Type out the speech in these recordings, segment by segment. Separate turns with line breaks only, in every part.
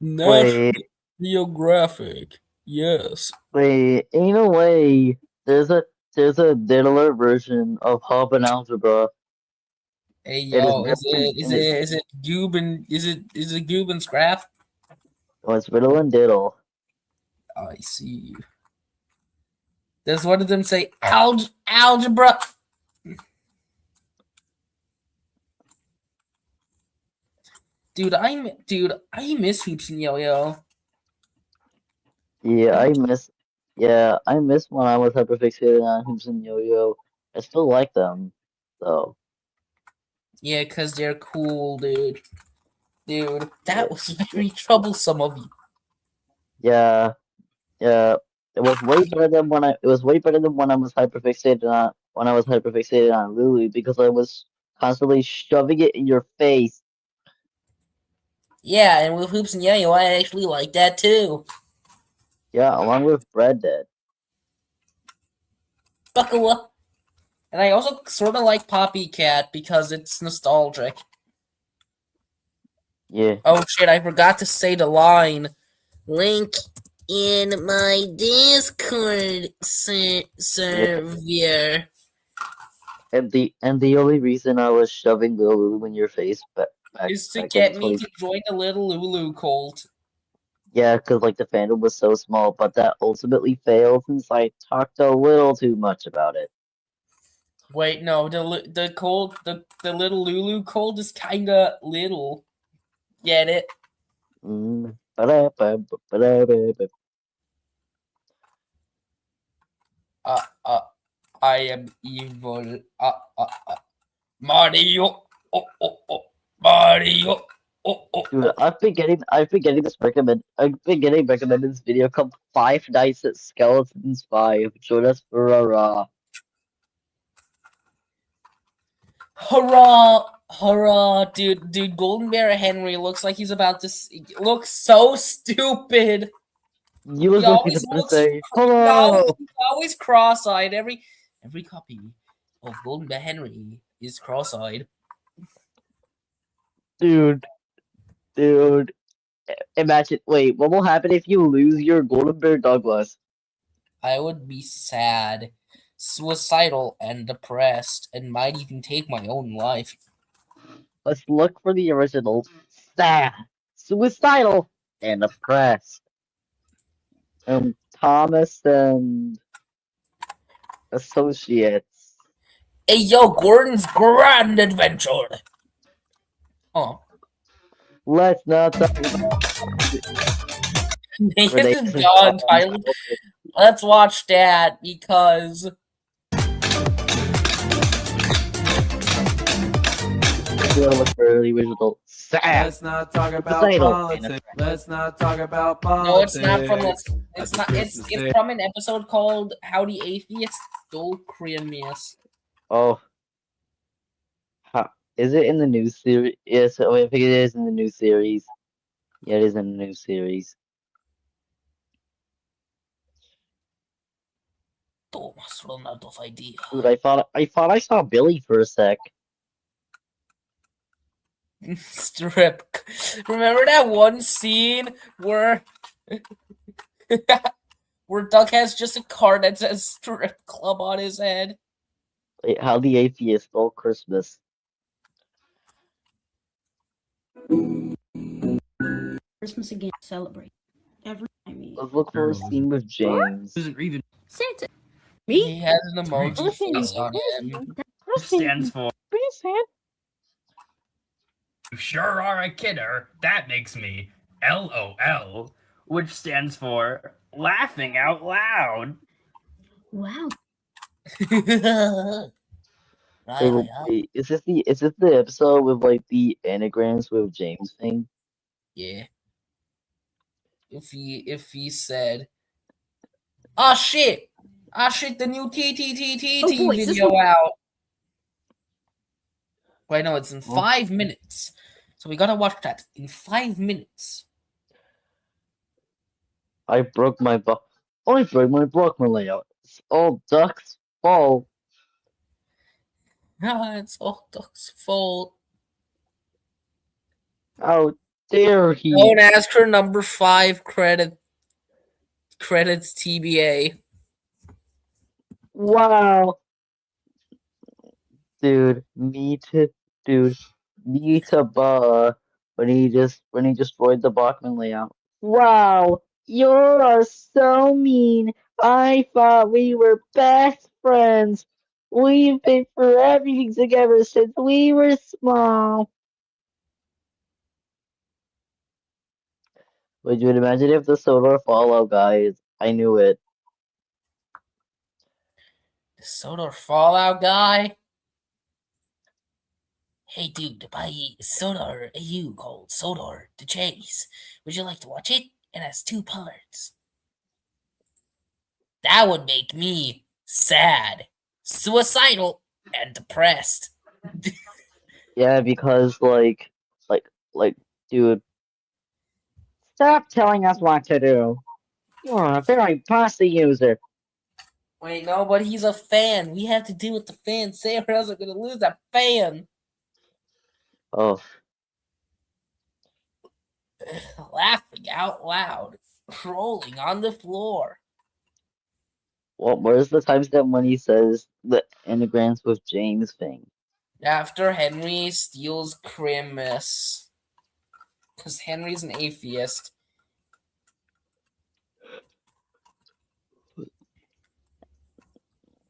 National
Wait,
Geographic. Yes.
wait, ain't no way. There's a diddler version of Hub and Algebra.
Hey
It is
yo, is
riddle
it is
and
it is it Goob and is it Goob and Scrap?
it's riddle and diddle.
I see. Does one of them say algebra? I miss hoops and yo-yo.
Yeah,
I
I miss. Yeah, I miss when I was hyperfixated on hoops and yo-yo. I still like them, though.
Yeah, cause they're cool, dude. Dude,
Yeah,
that was very troublesome of you.
yeah, yeah. It was way better than when I. It was way better than when I was hyperfixated on Lulu because I was constantly shoving it in your face.
Yeah, and with hoops and yo-yo, I actually like that too.
Yeah, along with Bread Dead.
Buckle up. And I also sort of like Poppy Cat because it's nostalgic.
Yeah.
Oh shit, I forgot to say the line. Link in my Discord
Yeah.
server
And the only reason I was shoving the Lulu in your face
is to
back in
get me
20.
to join the little Lulu cult.
Yeah, because like the fandom was so small, but that ultimately failed since I talked a little too much about it.
Wait, no, the cult, the little Lulu cult is kinda little. Get it?
Ba-da-ba-ba-ba-da-ba-ba.
Uh, uh, I am evil. Mario. Oh, Mario.
Dude,
Oh.
I've been getting recommended this video called Five Nights at Skeletons 5. Join us for a raw.
Hurrah! Hurrah, dude, Golden Bear Henry looks like he's about to looks so stupid.
You
He
was what he's
always
about to
looks
say.
no,
Hello!
he's always cross-eyed. Every copy of Golden Bear Henry is cross-eyed.
Dude, dude. Imagine, wait, what will happen if you lose your Golden Bear Douglas?
I would be sad, suicidal, and depressed, and might even take my own life.
Let's look for the original. Sad, suicidal, and oppressed. Thomas and Associates.
Hey yo, Gordon's Grand Adventure. Oh,
Let's not talk about
Nathan is
Renaissance
gone.
on
Tyler. Let's watch that because
if you want to look for the original. Sad,
Let's not talk about
suicidal, and
politics.
oppressed.
Let's not talk about
no, it's not from
politics.
it's
Happy
not
Christmas
it's
Day.
from an episode called How the Atheist Stole Christmas.
Oh, is it in the new series? Yes, oh, I think it is in the new series. Yeah, it is in the new series.
Thomas run out of idea.
Dude, I thought I saw Billy for a sec.
Strip. Remember that one scene where where Doug has just a card that says strip club on his head?
Wait, how the atheist stole Christmas.
Christmas again, celebrate. Every I mean,
Let's look for a scene with James.
Isn't even
Santa.
He
Me?
has an
Right.
emoji face on him.
stands for
Santa.
"You sure are a kidder." That makes me LOL, which stands for laughing out loud.
Wow.
Wait, wait, is this the episode with like the anagrams with James thing?
Yeah. If he said, "Oh shit, the new
Oh
TTTTT
boy, is this
video out." Wait, no, it's in
Oh,
5 minutes. So we gotta watch that in 5 minutes.
I broke my bu- I broke my layout. It's all ducks fall.
Ah, it's all Doc's fault.
Out. dare he?
Don't ask for number 5 credits TBA.
Wow. Dude, me too. Dude, me to when he destroyed the Bachman layout. Wow, you are so mean. I thought we were best friends. We've been through everything together since we were small. Would you imagine if the Solar Fallout guys? I knew it.
The Sodor Fallout guy? Hey dude, by Sodor AU called Sodor the Chase. Would you like to watch it? It has 2 parts. That would make me sad, suicidal, and depressed.
Yeah, because like, dude, stop telling us what to do. You're a very bossy user.
Wait, no, but he's a fan. We have to do what the fans say, or else we're gonna lose that fan.
Oh,
Laughing out loud, rolling on the floor.
what is the timestamp when he says the anagrams with James thing?
After Henry steals Christmas. Because Henry's an atheist.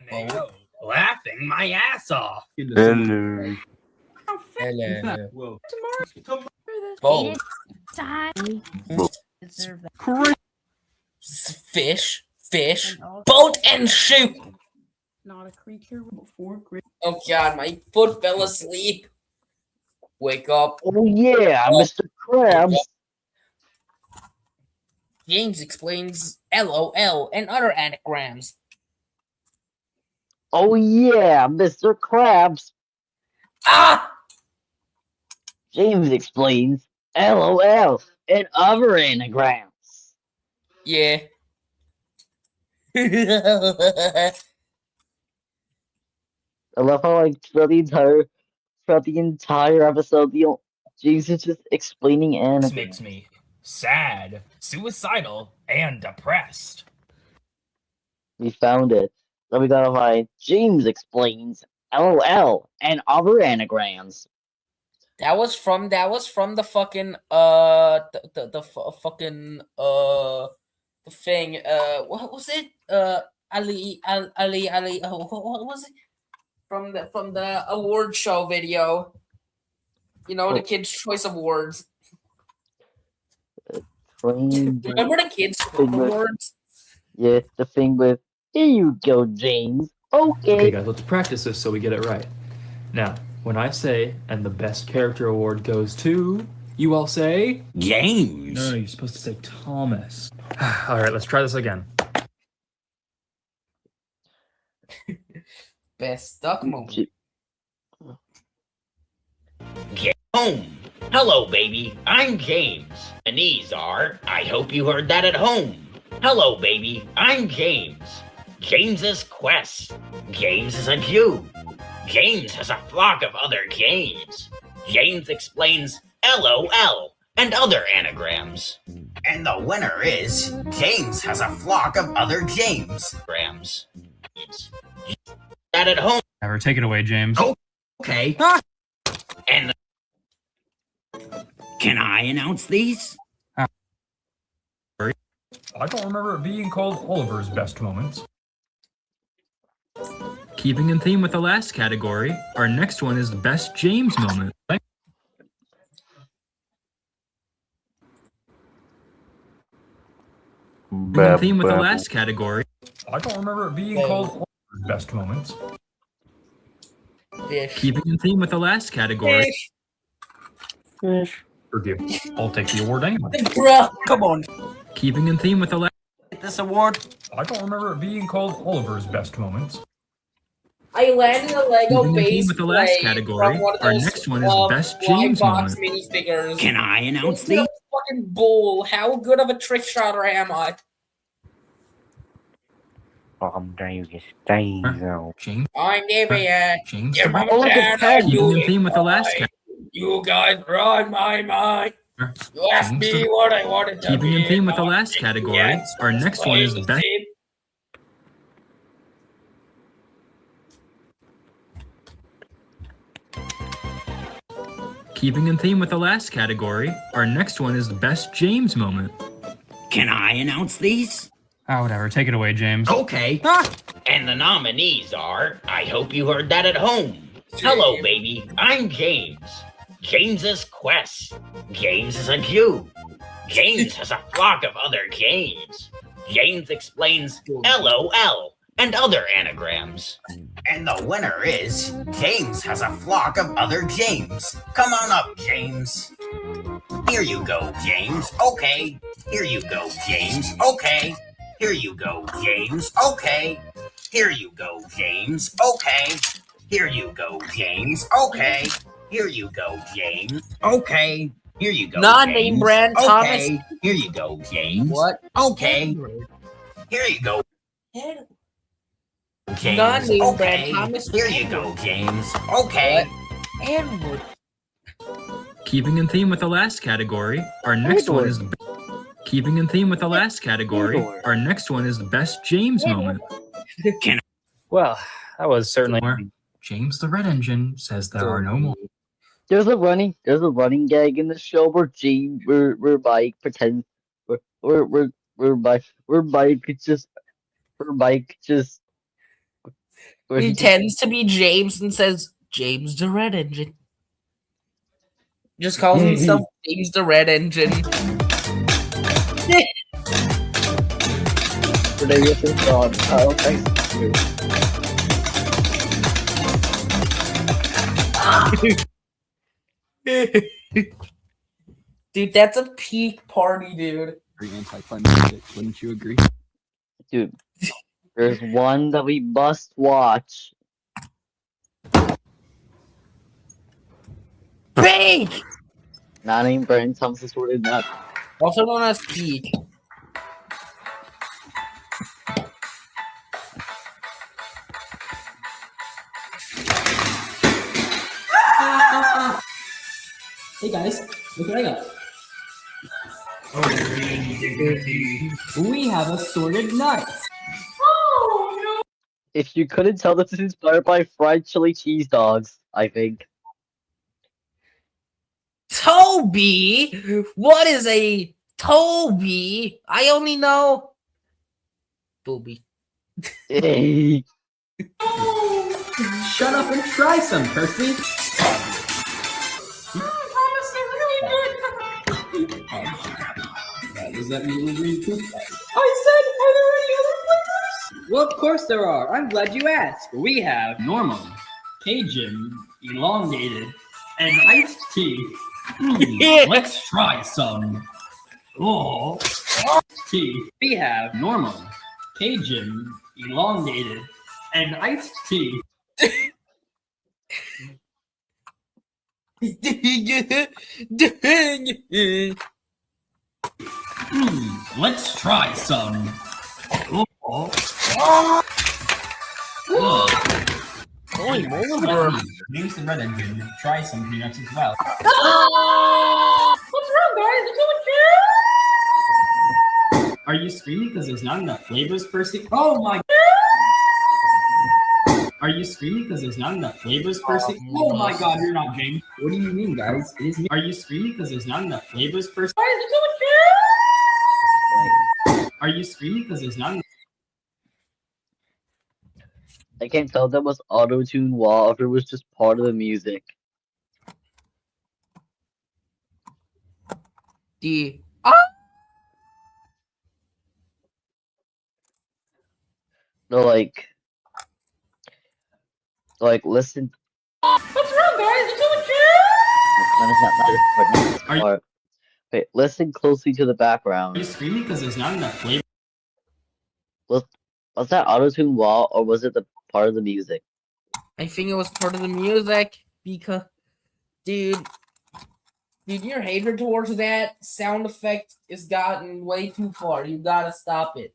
They go, laughing my ass off.
Hello.
Hello.
Whoa.
Boom.
Whoa.
Deserve that.
Fish,
And also
boat and shoot.
not a creature before great.
Oh god, my foot fell asleep. Wake up.
Oh yeah,
Oh.
Mr. Krabs.
James explains LOL and other anagrams.
Oh yeah, Mr. Krabs.
Ah!
James explains LOL and other anagrams.
Yeah.
I love how like throughout the entire episode, James is just explaining
This
anagrams.
makes me sad, suicidal, and depressed.
We found it. So we gotta find James explains LOL and other anagrams.
That was from the fucking fucking the thing what was it Ali what was it from the award show video, you know, the Kids Choice Awards. Remember the Kids Choice Awards?
Yeah, the thing with here you go, James.
Okay, guys, let's practice this so we get it right. Now, when I say, and the best character award goes to, you all say,
James.
no, you're supposed to say Thomas. All right, let's try this again.
Best duck moment.
Home. Hello, baby. I'm James. And these are, I hope you heard that at home. Hello, baby. I'm James. James's quest. James is a Jew. James has a flock of other James. James explains LOL and other anagrams. And the winner is James has a flock of other James. Grams. That at home.
Never take it away, James.
Oh. Okay. And can I announce these?
I don't remember it being called Oliver's best moments. Keeping in theme with the last category, our next one is the best James moment. Keeping in theme with the last category. I don't remember it being called Oliver's best moments.
Fish.
Keeping in theme with the last category.
Fish.
Forgive. I'll take the award anyway.
Bruh, come on.
Keeping in theme with the last.
This award?
I don't remember it being called Oliver's best moments.
I landed a Lego
Keeping in theme
base
with the last
plate
category,
from one of
our
those,
next one is best James
box
moment.
minifigures.
Can I announce
Into
these?
a fucking bowl. How good of a trick shotter am I?
James.
I'm David.
James.
Your mama
Oh, look
said
at
I'm
Ted.
Keeping in
doing
theme with the last
fine. You guys are on my mind. You asked
James
me
the-
what I wanted to
Keeping in
be,
theme with the
not
last
taking
category,
answers,
our next one is the best.
please.
Keeping in theme with the last category, our next one is the best James moment.
Can I announce these?
Ah, whatever. Take it away, James.
Okay. And the nominees are, I hope you heard that at home. Hello, baby. I'm James. James's Quest. James is a Jew. James has a flock of other James. James explains LOL and other anagrams. And the winner is James has a flock of other James. Come on up, James. Here you go, James. Okay. Here you go, James. Okay. Here you go, James. Okay. Here you go, James. Okay. Here you go, James. Okay. Here you go, James. Okay. Here you go,
Non-name
James.
brand, Thomas.
Okay. Here you go, James.
What?
Okay. Here you go, James.
Non-name brand,
Okay.
Thomas.
Here you go, James. Okay.
Edward.
Keeping in theme with the last category, our next one is the Keeping in theme with the last category, our next one is the best James moment.
Well, that was certainly.
James the Red Engine says there are no more.
There's a running gag in the show where Mike pretends where Mike just where
He
he
tends to be James and says James the Red Engine. Just calls himself James the Red Engine. Dude, that's a peak party, dude.
Very anticlimactic, wouldn't you agree?
Dude, there's one that we must watch.
Peak!
Not named Brian Thompson sorted that.
Also known as peak.
Hey guys, look what I got. We have assorted nuts.
If you couldn't tell, this is inspired by fried chili cheese dogs, I think.
Toby? What is a Toby? I only know Booby.
Hey.
Shut up and try some, Percy. Does that mean we're really good? I said, are there any other flavors? Well, of course there are. I'm glad you asked. We have normal, Cajun, elongated, and iced tea. Let's try some. Oh, tea. We have normal, Cajun, elongated, and iced tea. Let's try some.
Holy moly.
James the Red Engine. Try some peanuts as well.
What's wrong, guys? Is someone
Are you screaming because there's not enough flavors, Percy? Oh my! Are you screaming because there's not enough flavors, Percy? Oh my God, you're not James. What do you mean, guys? It is me. Are you screaming because there's not enough flavors, Percy? Are you screaming because there's not enough?
I can't tell if that was auto-tune wall or if it was just part of the music.
The
No, listen.
What's wrong, guys? Is someone
Not this part. Wait, listen closely to the
Are
background.
you screaming because there's not enough flavor?
Was that auto-tune wall or was it the part of the music?
I think it was part of the music because, dude, your hatred towards that sound effect is gotten way too far. You gotta stop it.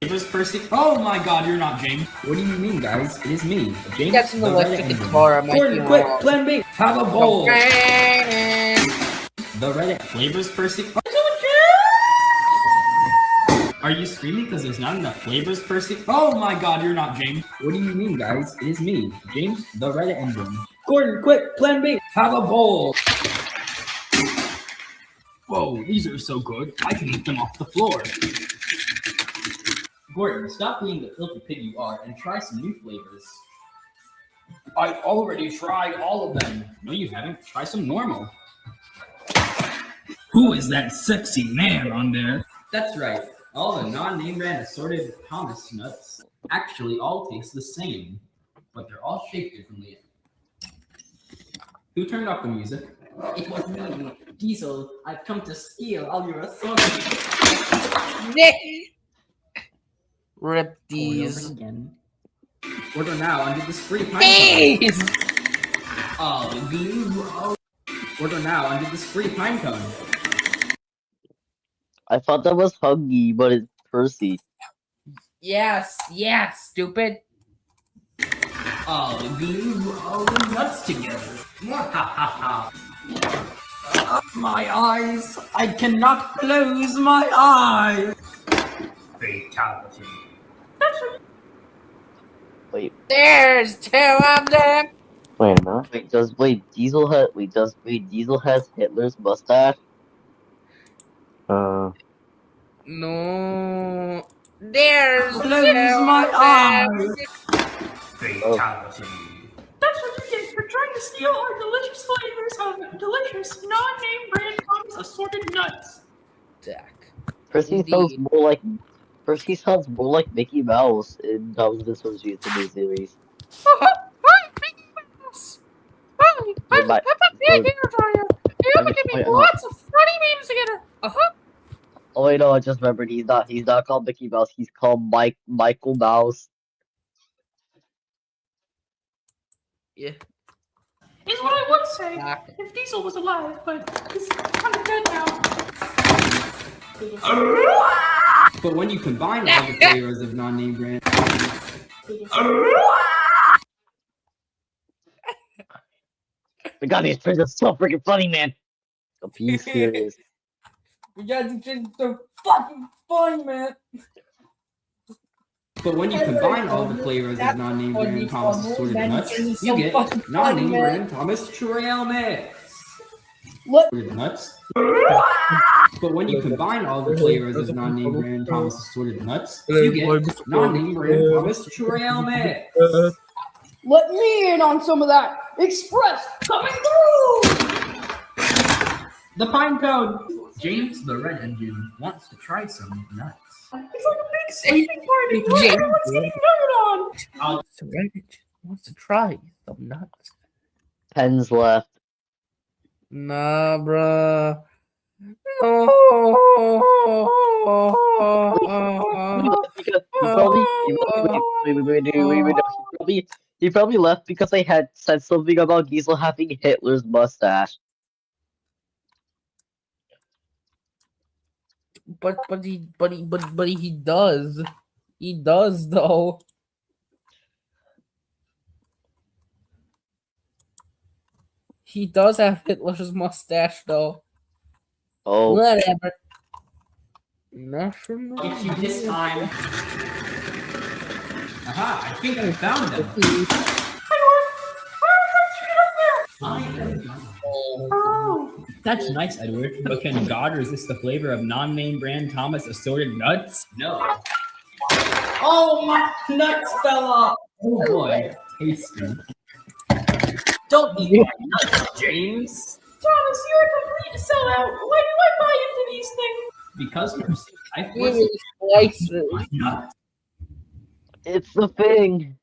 Flavors, Percy? Oh my God, you're not James. What do you mean, guys? It is me, James.
That's an
the Red
electric
Engine.
guitar. I might be
Gordon, quick,
wrong.
Plan B. Have a bowl. the Reddit flavors Percy. Are you screaming because there's not enough flavors, Percy? Oh my god, you're not James. What do you mean, guys? It is me, James, the Reddit engine. Gordon, quick, plan B. Have a bowl. Whoa, these are so good. I can eat them off the floor. Gordon, stop being the filthy pig you are and try some new flavors. I already tried all of them. No, you haven't. Try some normal.
Who is that sexy man on there?
That's right. All the non-name brand assorted Thomas nuts actually all taste the same, but they're all shaped differently. Who turned off the music?
It was me, Diesel. I've come to steal all your assortment.
Rip
Oreos
these.
again.
Order now under this free pine
Jeez!
cone. All glue. Order now under this free pine cone.
I thought that was Huggy, but it's Percy.
Yes, stupid.
All glue all the nuts together. My eyes! I cannot close my eyes!
Fatality.
Wait,
There's two of them.
wait a minute. Diesel has Hitler's mustache?
No. There's
Close
two
my
of
eyes!
them.
Fatality.
That's what you get for trying to steal our delicious flavors of delicious non-name brand Tom's assorted nuts.
Jack.
Percy sounds
Indeed.
more like Mickey Mouse in Tom's Associates in the series.
Hi, Mickey Mouse. Hi, I'm
My-
Peppa Pig here for you. You
I'm-
can make
wait,
lots of funny memes together.
Oh wait, no, I just remembered he's not called Mickey Mouse, he's called Michael Mouse.
Yeah.
Is what I would say
Jack.
if Diesel was alive, but he's kind of dead now.
But when you combine all the flavors of non-name brand,
My god, these friends are so freaking funny, man. So be serious.
We got to change the fucking fun, man.
but when you combine all the flavors of non-name brand Thomas assorted nuts, you get non-name brand Thomas Trail Mix.
What?
Assorted nuts. But when you combine all the flavors of non-name brand Thomas assorted nuts, you get non-name brand Thomas Trail Mix.
Let me in on some of that express coming through.
The pine cone. James, the red engine, wants to try some nuts.
It's like a big sleeping party where everyone's getting nutted on.
Wants to try some nuts.
Pens left.
Nah, bruh.
He probably left because they had said something about Diesel having Hitler's mustache.
But he does. He does though. He does have Hitler's mustache though.
Oh,
Whatever. Nothing.
Get you this time. Aha, I think I found them. I am God.
Oh,
That's nice, Edward. But can God resist the flavor of non-name brand Thomas assorted nuts? No. Oh, my nuts fell off. Oh boy, tasty. Don't eat my nuts, James.
Thomas, you're a complete sellout. Why do I buy into these things?
Because Percy, I forced
Really
you
slices.
to eat my nuts.
it's the thing.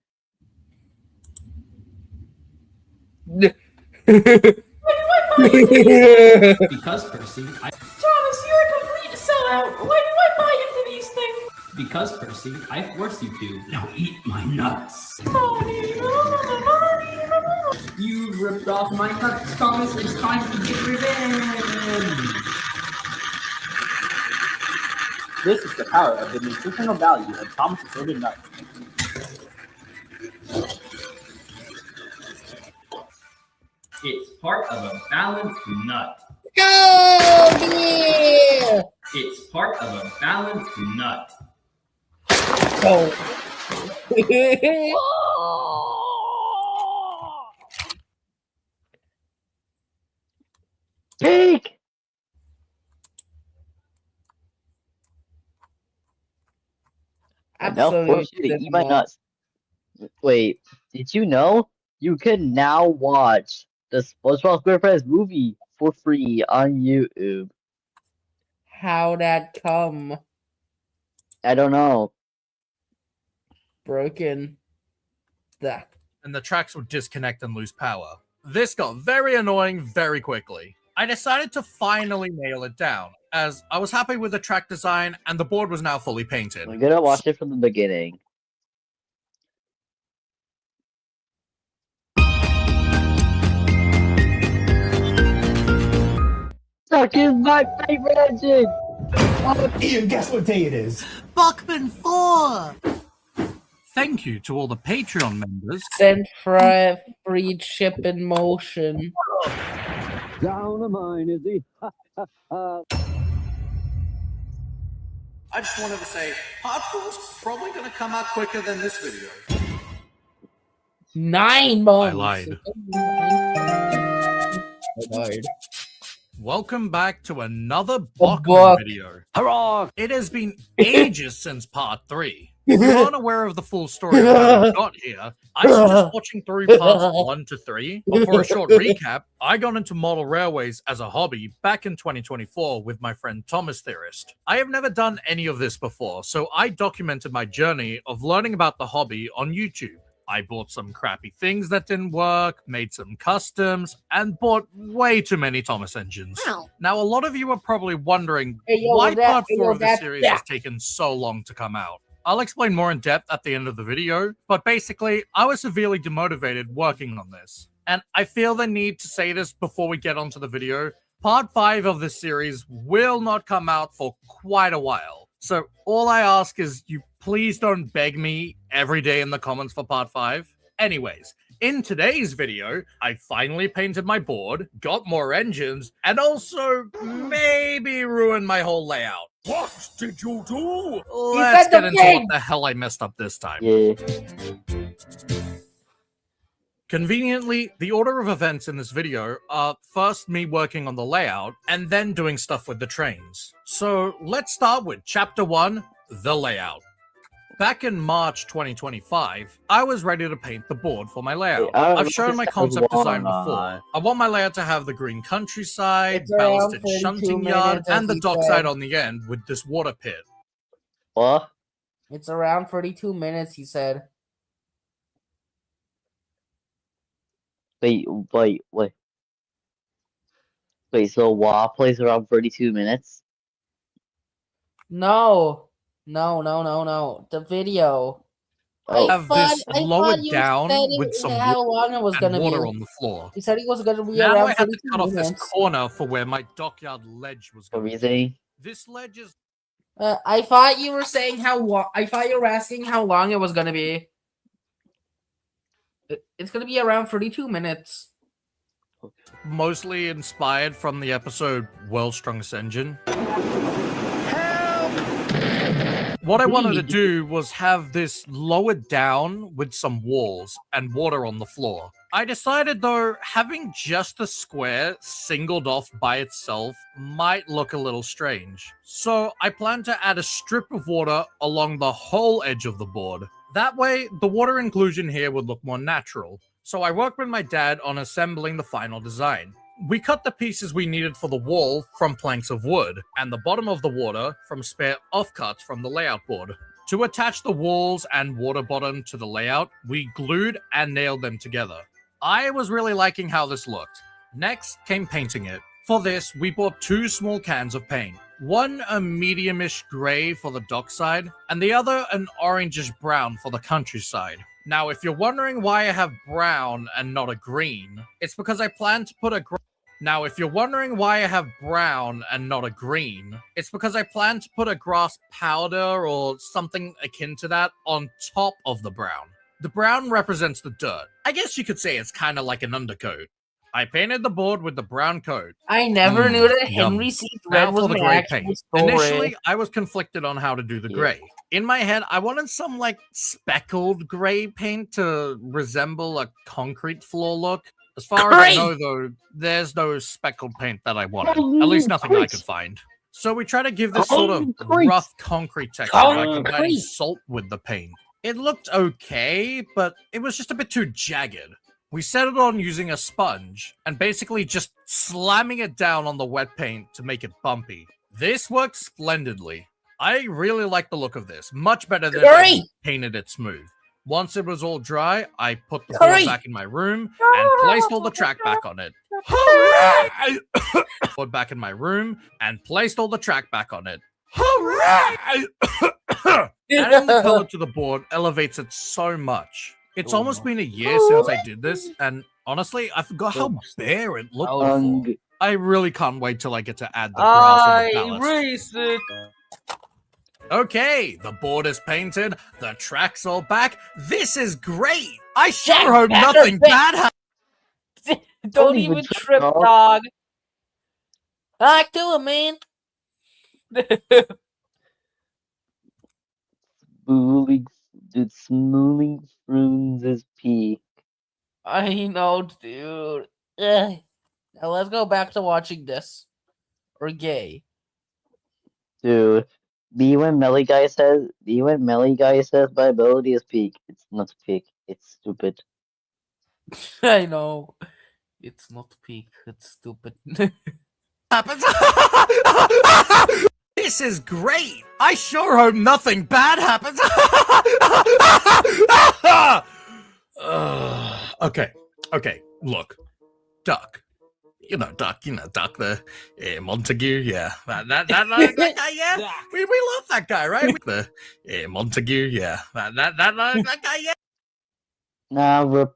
Because Percy,
Thomas, you're a complete sellout. Why do I buy into these things?
Because Percy, I force you to. Now eat my nuts. You've ripped off my nuts, Thomas. It's time to get revenge.
This is the power of the nutritional value of Thomas assorted nuts.
It's part of a balanced nut.
Go!
It's part of a balanced nut.
Take! And now force you to eat my nuts. Wait, did you know you can now watch the SpongeBob SquarePants movie for free on YouTube?
How that come?
I don't know.
Broken.
And the tracks would disconnect and lose power. This got very annoying very quickly. I decided to finally nail it down, as I was happy with the track design and the board was now fully painted.
I'm gonna watch it from the beginning. Suck is my favorite engine!
Ian, guess what day it is?
Buckman 4! Thank you to all the Patreon members.
Send for free chip in motion.
Down a mine, is he?
I just wanted to say, Part 4's probably going to come out quicker than this video.
9 months.
I lied. Welcome back to another
book
Bachman video. Hurrah! It has been ages since Part 3. If you aren't aware of the full story of how we got here, I suggest watching through parts 1 to 3. But for a short recap, I got into model railways as a hobby back in 2024 with my friend Thomas Theorist. I have never done any of this before, so I documented my journey of learning about the hobby on YouTube. I bought some crappy things that didn't work, made some customs, and bought way too many Thomas engines. Now, a lot of you are probably wondering why Part 4 of the series has taken so long to come out. I'll explain more in depth at the end of the video, but basically, I was severely demotivated working on this. And I feel the need to say this before we get onto the video. Part 5 of this series will not come out for quite a while. So all I ask is you please don't beg me every day in the comments for Part 5. Anyways, in today's video, I finally painted my board, got more engines, and also maybe ruined my whole layout. What did you do? Let's get into what the hell I messed up this time.
Yeah.
Conveniently, the order of events in this video are first me working on the layout, and then doing stuff with the trains. So let's start with Chapter 1, the layout. Back in March 2025, I was ready to paint the board for my layout. I've shown my concept design before. I want my layout to have the green countryside, ballasted shunting yard, and the dockside on the end with this water pit.
What?
It's around 32 minutes, he said.
Wait, so WoW plays around 32 minutes?
No. The video.
Oh.
Have this lowered down with some water on the floor.
He said it was going to be
now
around
I have to
32
cut off
minutes.
this corner for where my dockyard ledge was going to be. This ledge is...
I thought you were saying I thought you were asking how long it was going to be. It's going to be around 32 minutes.
mostly inspired from the episode World's Strongest Engine. What I wanted to do was have this lowered down with some walls and water on the floor. I decided though, having just the square singled off by itself might look a little strange. So I plan to add a strip of water along the whole edge of the board. That way, the water inclusion here would look more natural. So I worked with my dad on assembling the final design. We cut the pieces we needed for the wall from planks of wood, and the bottom of the water from spare offcuts from the layout board. To attach the walls and water bottom to the layout, we glued and nailed them together. I was really liking how this looked. Next came painting it. For this, we bought 2 small cans of paint. One a medium-ish gray for the dockside, and the other an orangish brown for the countryside. Now, if you're wondering why I have brown and not a green, it's because I plan to put a grass powder or something akin to that on top of the brown. The brown represents the dirt. I guess you could say it's kind of like an undercoat. I painted the board with the brown coat.
I never knew that
Yum.
Henry C.
Now
Thread was
for the
an
gray
actual
paint.
story.
Initially, I was conflicted on how to do the gray. In my head, I wanted some like speckled gray paint to resemble a concrete floor look. As far as I know, though, there's no speckled paint that I wanted. At least nothing I could find. So we try to give this sort of rough concrete texture by combining salt with the paint. It looked okay, but it was just a bit too jagged. We settled on using a sponge and basically just slamming it down on the wet paint to make it bumpy. This worked splendidly. I really like the look of this, much better than if I painted it smooth. Once it was all dry, I put the board back in my room and placed all the track back on it. Hooray! Board back in my room and placed all the track back on it. Hooray! Adding the color to the board elevates it so much. It's almost been a year since I did this, and honestly, I forgot how bare it looked before. I really can't wait till I get to add the grass and the ballast. Okay, the board is painted, the track's all back. This is great! I sure hope nothing bad happens.
Don't even trip, dog. I do it, man.
Smoothing prunes is peak.
I know, dude. Ugh. Now let's go back to watching this. Or gay.
Dude, when Melly Guy says my ability is peak. It's not peak. It's stupid.
I know. It's not peak. It's stupid.
Happens. This is great. I sure hope nothing bad happens. Okay. Look, Duck. Duck, the Montague, yeah. That guy, yeah. We love that guy, right? The Montague, yeah. That guy, yeah.
Nah,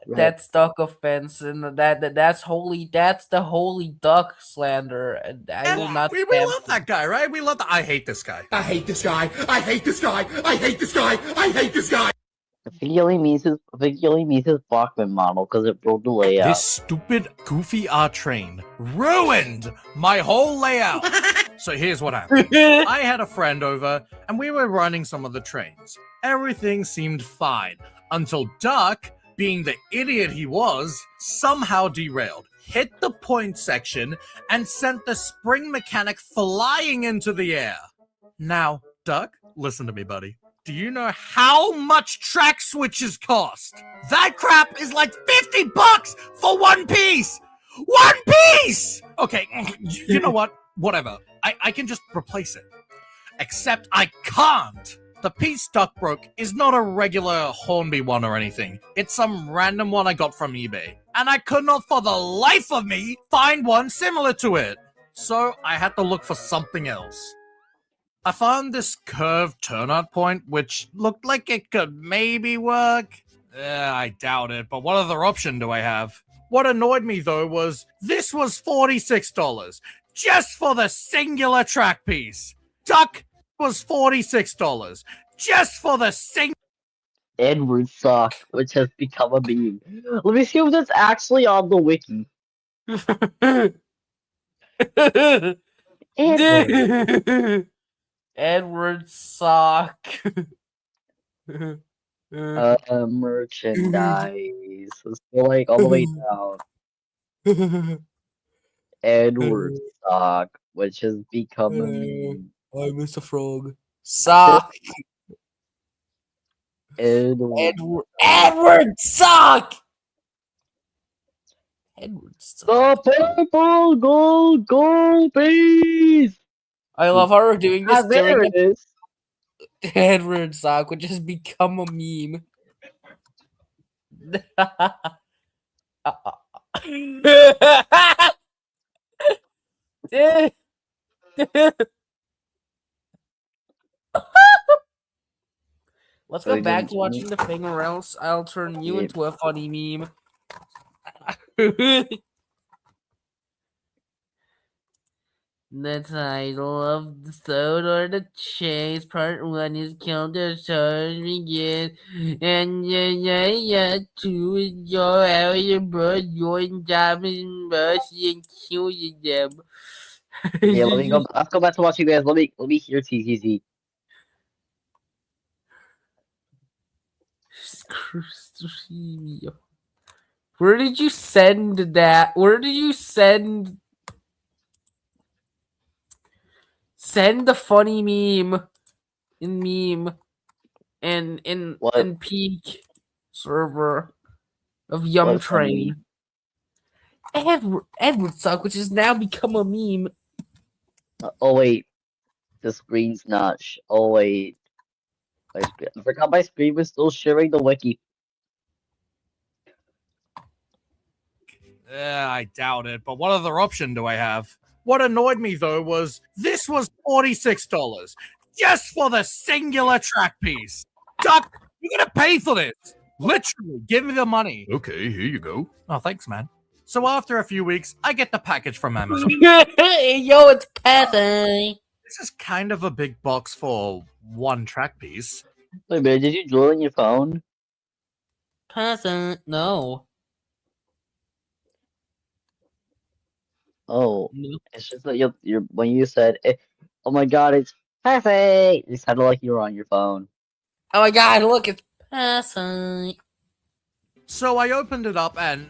that's duck offense, and that's holy. That's the holy duck slander, and I will not.
We love that guy, right? We love. I hate this guy.
I hate this guy. I hate this guy. I hate this guy. I hate this guy.
I think he only means his Bachman model because it broke the layout.
This stupid, goofy train ruined my whole layout. So here's what happened. I had a friend over, and we were running some of the trains. Everything seemed fine until Duck, being the idiot he was, somehow derailed, hit the point section, and sent the spring mechanic flying into the air. Now, Duck, listen to me, buddy. Do you know how much track switches cost? That crap is like $50 for one piece! One piece! Okay, you know what? Whatever. I can just replace it. Except I can't! The piece Duck broke is not a regular Hornby one or anything. It's some random one I got from eBay. And I could not for the life of me find one similar to it. So I had to look for something else. I found this curved turnout point, which looked like it could maybe work. I doubt it, but what other option do I have? What annoyed me, though, was this was $46, just for the singular track piece. Duck was $46, just for the single...
Edward sock, which has become a meme. Let me see if that's actually on the wiki.
Edward. Edward sock.
Merchandise. Let's go like all the way down. Edward sock, which has become a meme.
I missed a frog. Sock.
Edward
sock. Edward sock.
The purple gold piece.
I love how we're doing this.
There it is.
Edward sock would just become a meme. Let's go back to watching the thing, or else I'll turn you into a funny meme. The title of the Sword or the Chase Part 1 is called The Sword Begin. And yeah, 2 is your area bird, join diamond mercy and kill them.
Yeah, let me go. Let's go back to watching you guys. Let me hear TTT.
Where did you send that? Where did you send the funny meme in peak server of Yum
What funny
Train? Edward Suck, which has now become a meme.
Oh wait, the screen's not. Oh wait, I forgot my screen was still sharing the wiki.
I doubt it, but what other option do I have? What annoyed me though was this was $46 just for the singular track piece. Duck, you're gonna pay for this. Literally, give me the money.
Okay, here you go.
Oh, thanks, man. So after a few weeks, I get the package from Amazon.
Yo, it's Patty.
This is kind of a big box for one track piece.
Wait, man, did you join your phone?
Patty, no.
Oh, it's just that you're when you said, "Oh my God, it's perfect," it sounded like you were on your phone.
Oh my God, look, it's Patty.
So I opened it up and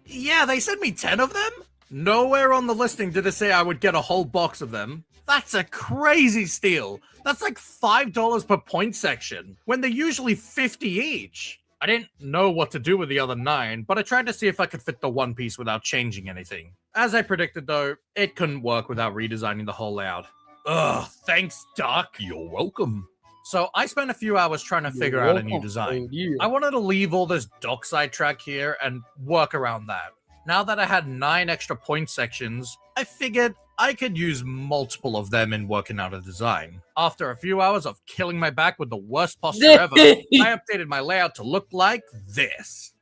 yeah, they sent me 10 of them? Nowhere on the listing did it say I would get a whole box of them. That's a crazy steal. That's like $5 per point section, when they're usually 50 each. I didn't know what to do with the other 9, but I tried to see if I could fit the one piece without changing anything. As I predicted though, it couldn't work without redesigning the whole layout. Ugh, thanks, Doc.
You're welcome.
So I spent a few hours trying to figure out a new design. I wanted to leave all this dockside track here and work around that. Now that I had 9 extra point sections, I figured I could use multiple of them in working out a design. After a few hours of killing my back with the worst posture ever, I updated my layout to look like this.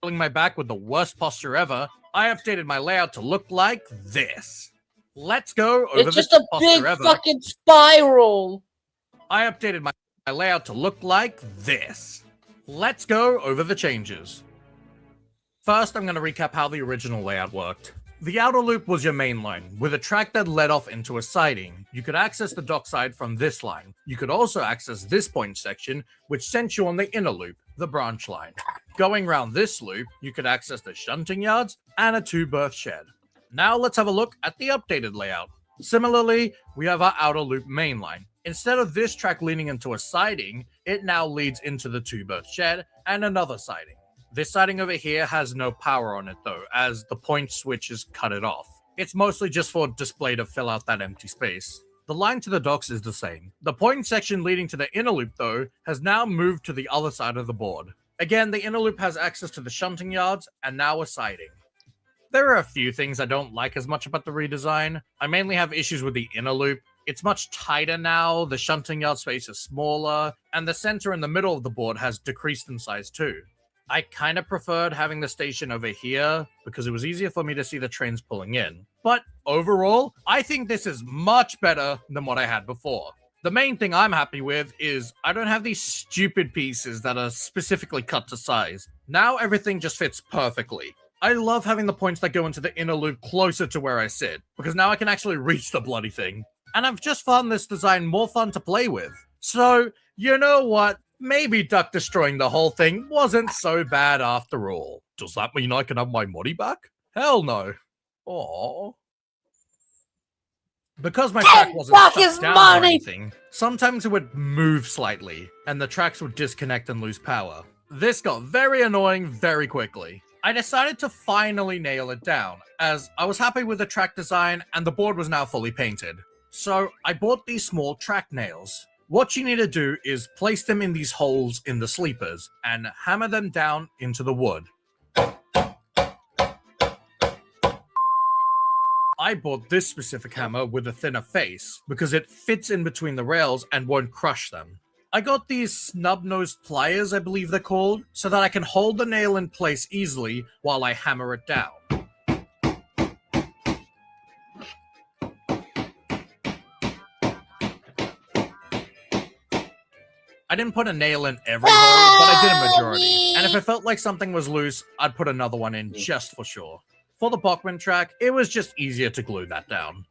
Killing my back with the worst posture ever, I updated my layout to look like this. Let's go over
It's just a big fucking spiral.
I updated my layout to look like this. Let's go over the changes. First, I'm going to recap how the original layout worked. The outer loop was your main line, with a track that led off into a siding. You could access the dockside from this line. You could also access this point section, which sent you on the inner loop, the branch line. Going round this loop, you could access the shunting yards and a 2-berth shed. Now let's have a look at the updated layout. Similarly, we have our outer loop main line. Instead of this track leading into a siding, it now leads into the 2-berth shed and another siding. This siding over here has no power on it though, as the point switches cut it off. It's mostly just for display to fill out that empty space. The line to the docks is the same. The point section leading to the inner loop though, has now moved to the other side of the board. Again, the inner loop has access to the shunting yards and now a siding. There are a few things I don't like as much about the redesign. I mainly have issues with the inner loop. It's much tighter now, the shunting yard space is smaller, and the center in the middle of the board has decreased in size too. I kind of preferred having the station over here because it was easier for me to see the trains pulling in. But overall, I think this is much better than what I had before. The main thing I'm happy with is I don't have these stupid pieces that are specifically cut to size. Now everything just fits perfectly. I love having the points that go into the inner loop closer to where I sit, because now I can actually reach the bloody thing. And I've just found this design more fun to play with. So, you know what? Maybe Duck destroying the whole thing wasn't so bad after all. Does that mean I can have my money back? Hell no. Aww. Because my track wasn't shut down or anything, sometimes it would move slightly, and the tracks would disconnect and lose power. This got very annoying very quickly. I decided to finally nail it down, as I was happy with the track design and the board was now fully painted. So I bought these small track nails. What you need to do is place them in these holes in the sleepers and hammer them down into the wood. I bought this specific hammer with a thinner face because it fits in between the rails and won't crush them. I got these snub-nosed pliers, I believe they're called, so that I can hold the nail in place easily while I hammer it down. I didn't put a nail in every hole, but I did a majority. And if it felt like something was loose, I'd put another one in just for sure. For the Bachman track, it was just easier to glue that down.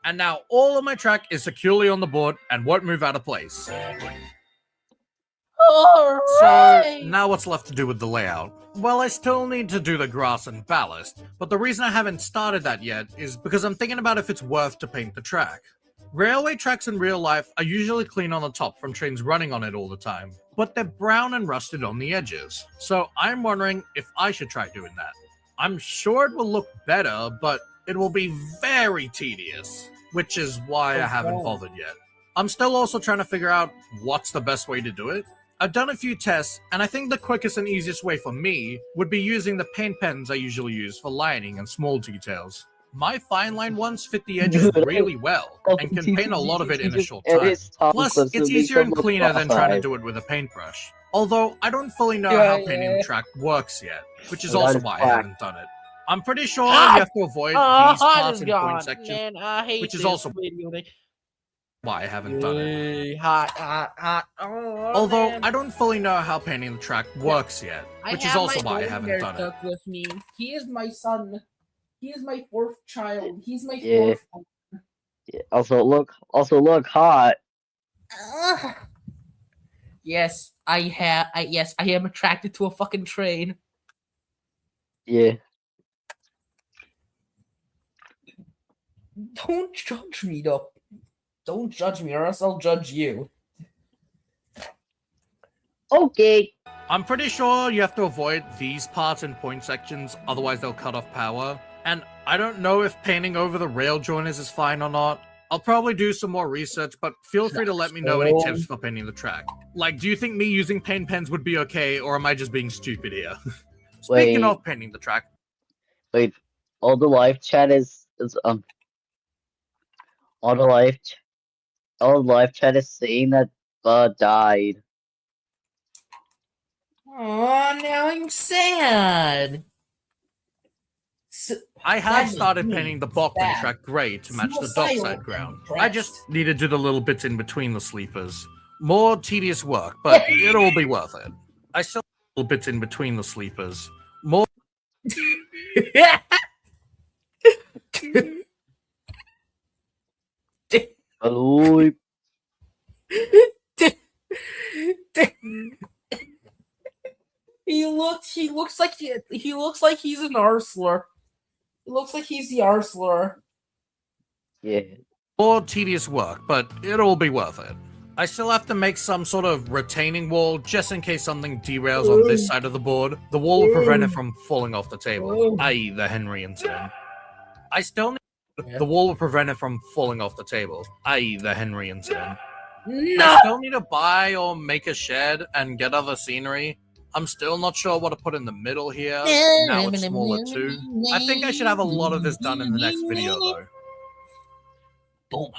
And now all of my track is securely on the board and won't move out of place. So now what's left to do with the layout? Well, I still need to do the grass and ballast, but the reason I haven't started that yet is because I'm thinking about if it's worth to paint the track. Railway tracks in real life are usually clean on the top from trains running on it all the time, but they're brown and rusted on the edges, so I'm wondering if I should try doing that. I'm sure it will look better, but it will be very tedious, which is why I haven't bothered yet. I'm still also trying to figure out what's the best way to do it. I've done a few tests, and I think the quickest and easiest way for me would be using the paint pens I usually use for lining and small details. My fine line ones fit the edges really well, and can paint a lot of it in a short time. Plus, it's easier and cleaner than trying to do it with a paintbrush. Although, I don't fully know how painting the track works yet, which is also why I haven't done it. I'm pretty sure you have to avoid these parts and point sections, which is also why I haven't done it. Although, I don't fully know how painting the track works yet, which is also why I haven't done it.
With me. He is my son. He is my fourth child. He's my fourth one.
Yeah. Also look hot.
Yes, I am attracted to a fucking train.
Yeah.
Don't judge me, though. Don't judge me, or else I'll judge you.
Okay.
I'm pretty sure you have to avoid these parts and point sections, otherwise they'll cut off power. And I don't know if painting over the rail joiners is fine or not. I'll probably do some more research, but feel free to let me know any tips for painting the track. Like, do you think me using paint pens would be okay, or am I just being stupid here? Speaking of painting the track.
Wait, all the live chat is all the live chat is saying that died.
Oh, now I'm sad.
I have started painting the Bachman track grey to match the dockside ground. I just need to do the little bits in between the sleepers. More tedious work, but it'll be worth it. I still have little bits in between the sleepers. More.
Hello.
He looks like he's an arsler. He looks like he's the arsler.
Yeah.
More tedious work, but it'll be worth it. I still have to make some sort of retaining wall just in case something derails on this side of the board. The wall will prevent it from falling off the table, i.e. the Henry incident. I still need the wall will prevent it from falling off the table, i.e. the Henry incident.
No!
I still need to buy or make a shed and get other scenery. I'm still not sure what to put in the middle here. Now it's smaller too. I think I should have a lot of this done in the next video though.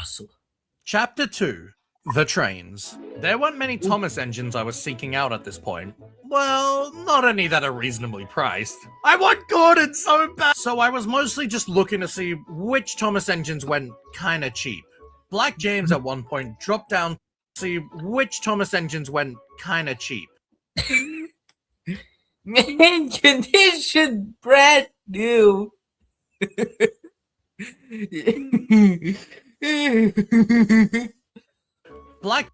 Chapter 2. The trains. There weren't many Thomas engines I was seeking out at this point. Well, not any that are reasonably priced. I want Gordon so bad! So I was mostly just looking to see which Thomas engines went kinda cheap. Black James at one point dropped down to see which Thomas engines went kinda cheap.
Man, condition brand new.
Black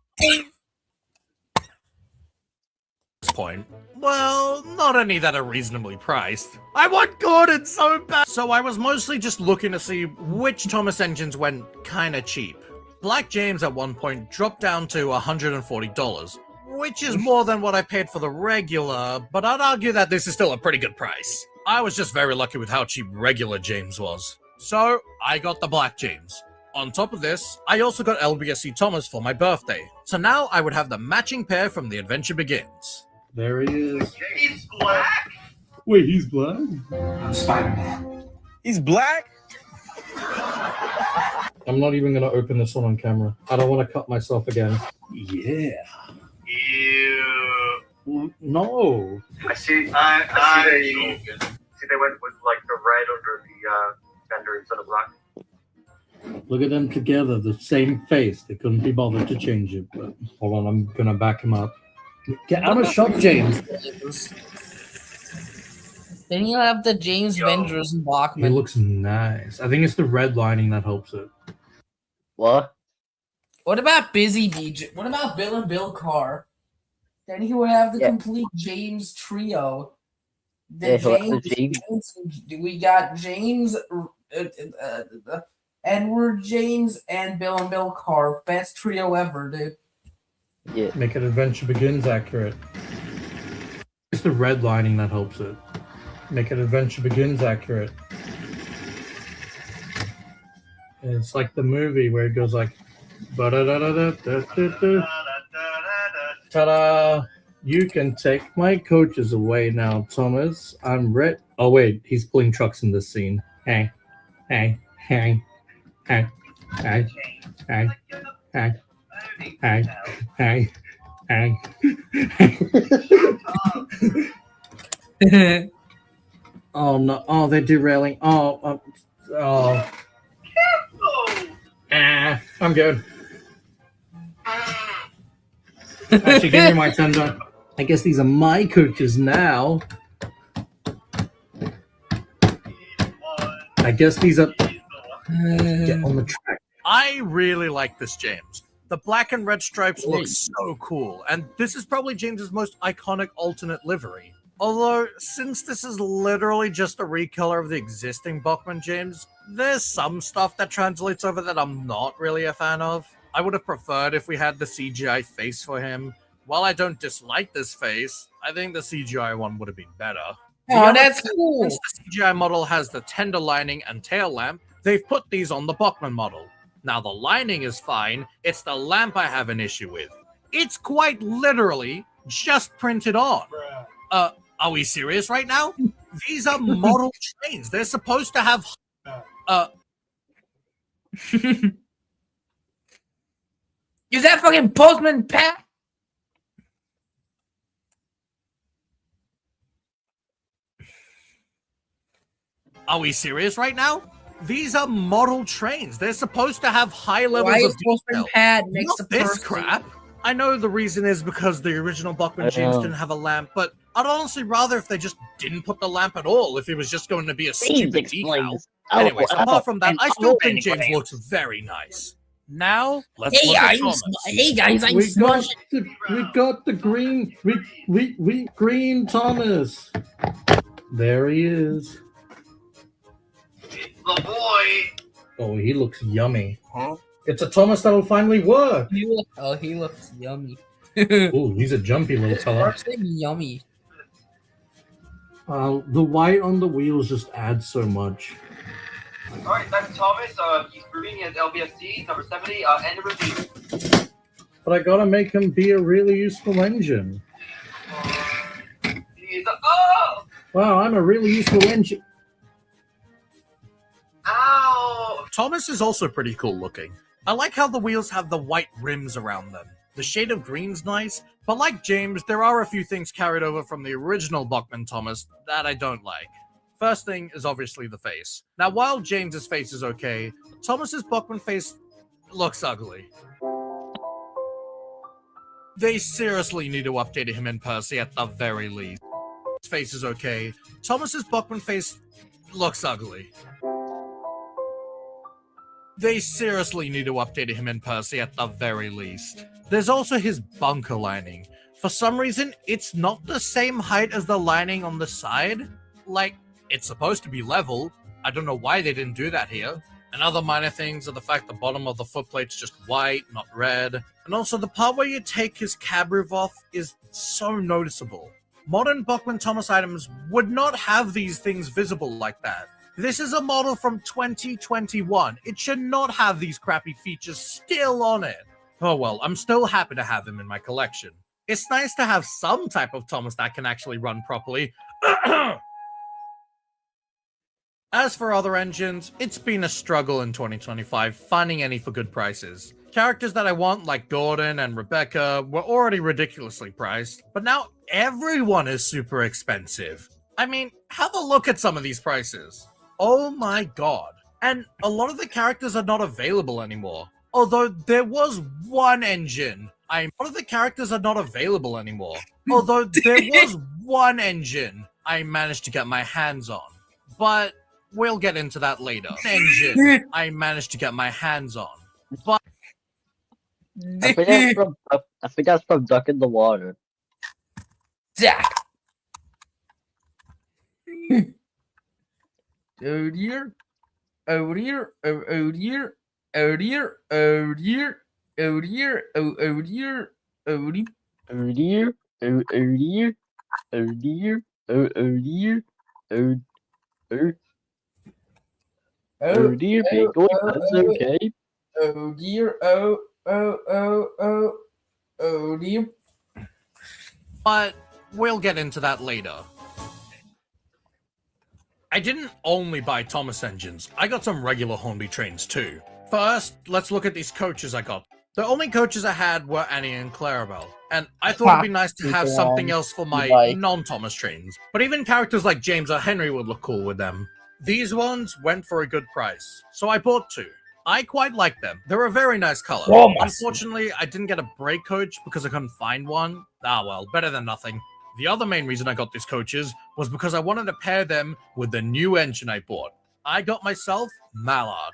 point. Well, not any that are reasonably priced. I want Gordon so bad! So I was mostly just looking to see which Thomas engines went kinda cheap. Black James at one point dropped down to $140, which is more than what I paid for the regular, but I'd argue that this is still a pretty good price. I was just very lucky with how cheap regular James was. So, I got the Black James. On top of this, I also got LBSC Thomas for my birthday. So now I would have the matching pair from The Adventure Begins.
There he is.
He's black?
Wait, he's black?
I'm Spider-Man.
He's black? I'm not even going to open this one on camera. I don't want to cut myself again. Yeah.
Ew.
No.
I see. I see. See, they went with like the red under the fender instead of black.
Look at them together, the same face. They couldn't be bothered to change it. But hold on, I'm gonna back him up. Get out of shot, James.
Then you have the James Vengers and
He
Bachman.
looks nice. I think it's the red lining that helps it.
What?
What about Busy DJ? What about Bill and Bill Carr? Then he would have the complete James trio. The James, we got James, Edward James, and Bill and Bill Carr. Best trio ever, dude.
Yeah.
Make it Adventure Begins accurate. It's the red lining that helps it. Make it Adventure Begins accurate. It's like the movie where it goes like, ta-da! You can take my coaches away now, Thomas. I'm ready. Oh wait, he's pulling trucks in this scene. Hey, hey, hey, hey, hey, hey, hey, hey, hey, hey. Oh no! Oh, they're derailing. Oh. I'm good. Actually, give me my tender. I guess these are my coaches now. I guess these are. Get on the track.
I really like this James. The black and red stripes look so cool, and this is probably James's most iconic alternate livery. Although, since this is literally just a recolor of the existing Bachman James, there's some stuff that translates over that I'm not really a fan of. I would have preferred if we had the CGI face for him. While I don't dislike this face, I think the CGI one would have been better.
Oh, that's cool.
Since the CGI model has the tender lining and tail lamp, they've put these on the Bachman model. Now the lining is fine, it's the lamp I have an issue with. It's quite literally just printed on. Are we serious right now? These are model trains. They're supposed to have
Is that fucking Postman Pat?
Are we serious right now? These are model trains. They're supposed to have high levels
Why
of
is Postman
detail.
Pat next
Not
to
this
person?
crap. I know the reason is because the original Bachman James didn't have a lamp, but I'd honestly rather if they just didn't put the lamp at all, if it was just going to be a stupid decal. Anyways, apart from that, I still think James looks very nice. Now, let's look at Thomas.
Hey guys, I'm
We got the green, we green Thomas. There he is.
The boy.
Oh, he looks yummy. Huh? It's a Thomas that'll finally work.
He looks yummy.
Ooh, he's a jumpy little fella.
Yummy.
The white on the wheels just adds so much.
Alright, that's Thomas. He's proving his LBSC, number 70, and review.
But I gotta make him be a really useful engine.
Oh!
Wow, I'm a really useful engine.
Ow!
Thomas is also pretty cool looking. I like how the wheels have the white rims around them. The shade of green's nice, but like James, there are a few things carried over from the original Bachman Thomas that I don't like. First thing is obviously the face. Now, while James's face is okay, Thomas's Bachman face looks ugly. They seriously need to update him in Percy at the very least. His face is okay. Thomas's Bachman face looks ugly. They seriously need to update him in Percy at the very least. There's also his bunker lining. For some reason, it's not the same height as the lining on the side. Like, it's supposed to be level. I don't know why they didn't do that here. And other minor things are the fact the bottom of the footplate's just white, not red. And also the part where you take his cab roof off is so noticeable. Modern Bachman Thomas items would not have these things visible like that. This is a model from 2021. It should not have these crappy features still on it. Oh well, I'm still happy to have him in my collection. It's nice to have some type of Thomas that can actually run properly. As for other engines, it's been a struggle in 2025 finding any for good prices. Characters that I want, like Gordon and Rebecca, were already ridiculously priced, but now everyone is super expensive. I mean, have a look at some of these prices. Oh my god. And a lot of the characters are not available anymore. Although there was one engine. A lot of the characters are not available anymore. Although there was one engine I managed to get my hands on. But we'll get into that later. Engine I managed to get my hands on. But
I think that's from Duck in the Water.
Zach. Oh dear. Oh dear. Oh dear. Oh dear. Oh dear. Oh dear. Oh dear. Oh dear.
Oh dear. Oh dear. Oh dear. Oh dear. Oh oh dear, Penguin, that's okay.
Oh dear. Oh dear.
But we'll get into that later. I didn't only buy Thomas engines, I got some regular Hornby trains too. First, let's look at these coaches I got. The only coaches I had were Annie and Clarabelle, and I thought it'd be nice to have something else for my non-Thomas trains. But even characters like James or Henry would look cool with them. These ones went for a good price, so I bought 2. I quite like them. They're a very nice color. Unfortunately, I didn't get a brake coach because I couldn't find one. Ah well, better than nothing. The other main reason I got these coaches was because I wanted to pair them with the new engine I bought. I got myself Mallard.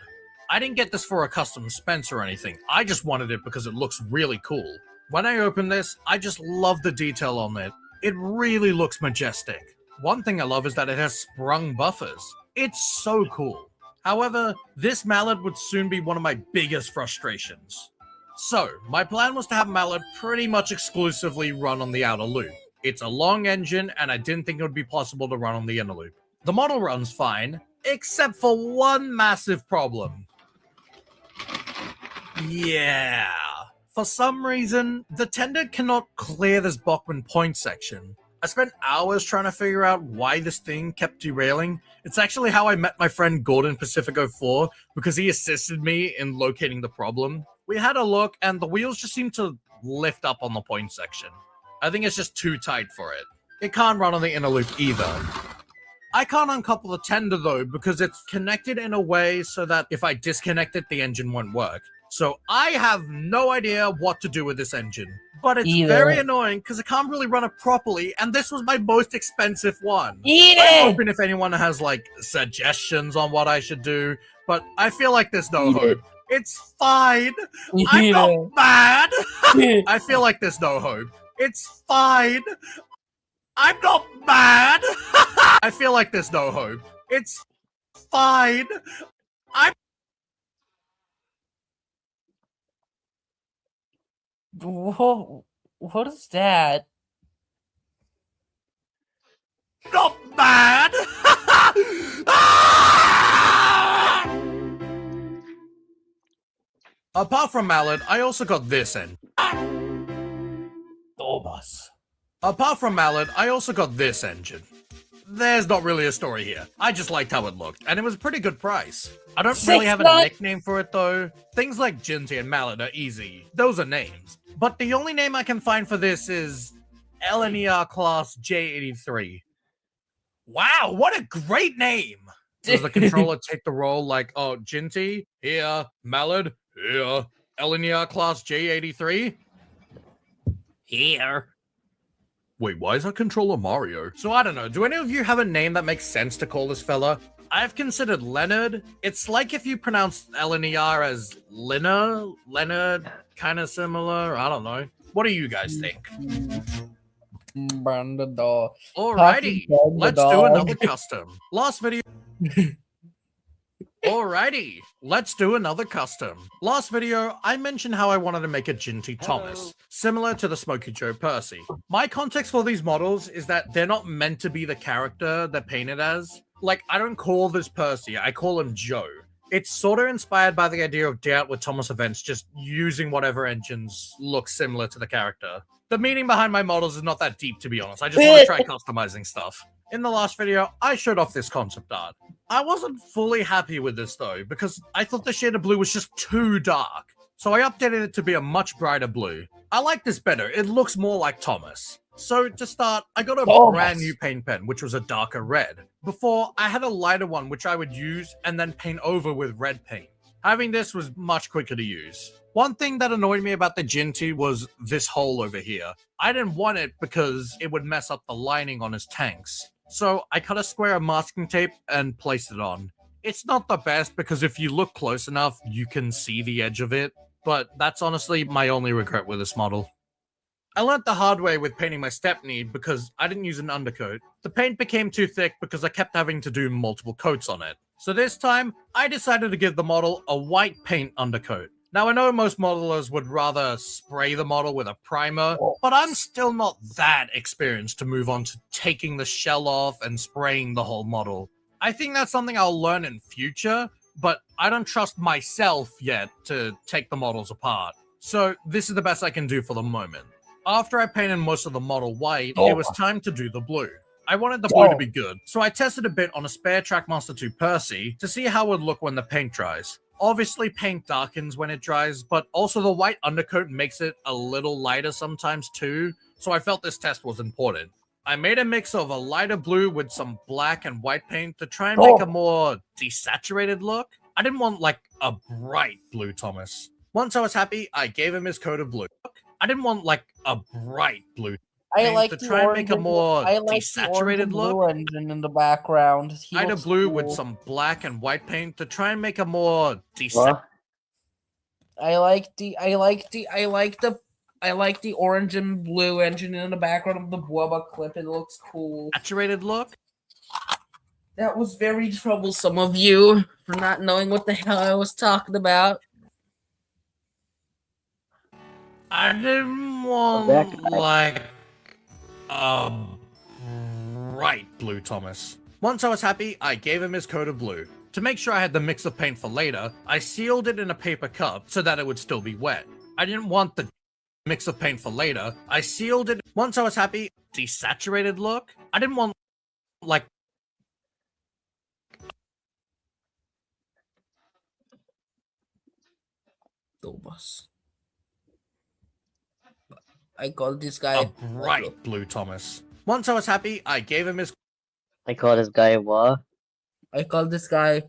I didn't get this for a custom Spence or anything. I just wanted it because it looks really cool. When I opened this, I just love the detail on it. It really looks majestic. One thing I love is that it has sprung buffers. It's so cool. However, this Mallard would soon be one of my biggest frustrations. So, my plan was to have Mallard pretty much exclusively run on the outer loop. It's a long engine, and I didn't think it would be possible to run on the inner loop. The model runs fine, except for one massive problem. Yeah. For some reason, the tender cannot clear this Bachman point section. I spent hours trying to figure out why this thing kept derailing. It's actually how I met my friend Gordon Pacifico 4, because he assisted me in locating the problem. We had a look, and the wheels just seem to lift up on the point section. I think it's just too tight for it. It can't run on the inner loop either. I can't uncouple the tender though, because it's connected in a way so that if I disconnect it, the engine won't work. So I have no idea what to do with this engine. But it's very annoying because I can't really run it properly, and this was my most expensive one. I'm hoping if anyone has like suggestions on what I should do, but I feel like there's no hope. It's fine. I'm not mad. I feel like there's no hope. It's fine. I'm not mad. I feel like there's no hope. It's fine.
Whoa, what is that?
Not mad. Apart from Mallard, I also got this engine.
Thomas.
Apart from Mallard, I also got this engine. There's not really a story here. I just liked how it looked, and it was a pretty good price. I don't really have a nickname for it though. Things like Ginty and Mallard are easy. Those are names. But the only name I can find for this is LNER Class J83. Wow, what a great name! Does the controller take the role like, oh, Ginty, here, Mallard, here, LNER Class J83? Here. Wait, why is that controller Mario? So I don't know, do any of you have a name that makes sense to call this fella? I've considered Leonard. It's like if you pronounce LNER as Leonard, kind of similar, I don't know. What do you guys think? Alrighty, let's do another custom. Last video... Alrighty, let's do another custom. Last video, I mentioned how I wanted to make a Ginty Thomas, similar to the Smokey Joe Percy. My context for these models is that they're not meant to be the character they're painted as. Like, I don't call this Percy, I call him Joe. It's sort of inspired by the idea of Day Out with Thomas events, just using whatever engines look similar to the character. The meaning behind my models is not that deep, to be honest. I just want to try customizing stuff. In the last video, I showed off this concept art. I wasn't fully happy with this though, because I thought the shade of blue was just too dark. So I updated it to be a much brighter blue. I like this better, it looks more like Thomas. So to start, I got a brand new paint pen, which was a darker red. Before, I had a lighter one which I would use and then paint over with red paint. Having this was much quicker to use. One thing that annoyed me about the Ginty was this hole over here. I didn't want it because it would mess up the lining on his tanks. So I cut a square of masking tape and placed it on. It's not the best because if you look close enough, you can see the edge of it, but that's honestly my only regret with this model. I learnt the hard way with painting my Stepney because I didn't use an undercoat. The paint became too thick because I kept having to do multiple coats on it. So this time, I decided to give the model a white paint undercoat. Now I know most modelers would rather spray the model with a primer, but I'm still not that experienced to move on to taking the shell off and spraying the whole model. I think that's something I'll learn in future, but I don't trust myself yet to take the models apart. So this is the best I can do for the moment. After I painted most of the model white, it was time to do the blue. I wanted the blue to be good, so I tested a bit on a spare Trackmaster 2 Percy to see how it would look when the paint dries. Obviously, paint darkens when it dries, but also the white undercoat makes it a little lighter sometimes too, so I felt this test was important. I made a mix of a lighter blue with some black and white paint to try and make a more desaturated look. I didn't want like a bright blue, Thomas. Once I was happy, I gave him his coat of blue. I didn't want like a bright blue.
I like
to
the
try and make a
orange
more
I like
desaturated
the
look.
blue engine in the background. He
I had a
looks
blue
cool.
with some black and white paint to try and make a more
I like the orange and blue engine in the background of the Bubba clip. It looks cool.
Saturated look.
That was very troublesome of you for not knowing what the hell I was talking about.
I didn't want like a bright blue, Thomas. Once I was happy, I gave him his coat of blue. To make sure I had the mix of paint for later, I sealed it in a paper cup so that it would still be wet. I didn't want the mix of paint for later. I sealed it. Once I was happy, desaturated look. I didn't want like
Thomas. I call this guy
a bright blue, Thomas. Once I was happy, I gave him his.
I call this guy what?
I call this guy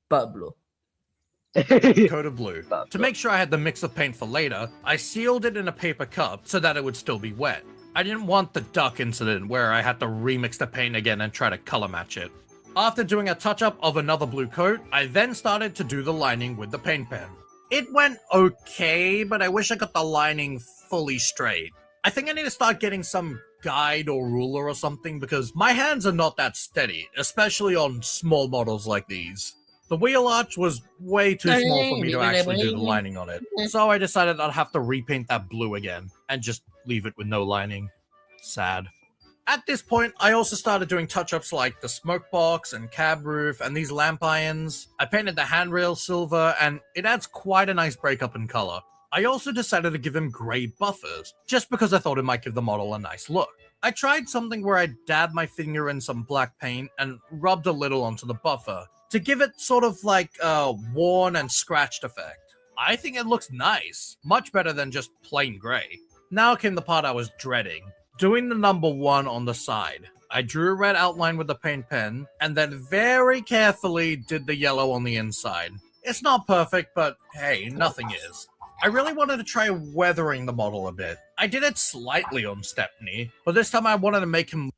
Pablo.
Coat of blue. To make sure I had the mix of paint for later, I sealed it in a paper cup so that it would still be wet. I didn't want the duck incident where I had to remix the paint again and try to color match it. After doing a touch-up of another blue coat, I then started to do the lining with the paint pen. It went okay, but I wish I got the lining fully straight. I think I need to start getting some guide or ruler or something because my hands are not that steady, especially on small models like these. The wheel arch was way too small for me to actually do the lining on it, so I decided I'd have to repaint that blue again and just leave it with no lining. Sad. At this point, I also started doing touch-ups like the smoke box and cab roof and these lamp irons. I painted the handrail silver and it adds quite a nice breakup in color. I also decided to give him gray buffers, just because I thought it might give the model a nice look. I tried something where I dabbed my finger in some black paint and rubbed a little onto the buffer, to give it sort of like a worn and scratched effect. I think it looks nice, much better than just plain gray. Now came the part I was dreading, doing the number 1 on the side. I drew a red outline with the paint pen, and then very carefully did the yellow on the inside. It's not perfect, but hey, nothing is. I really wanted to try weathering the model a bit. I did it slightly on Stepney, but this time I wanted to make him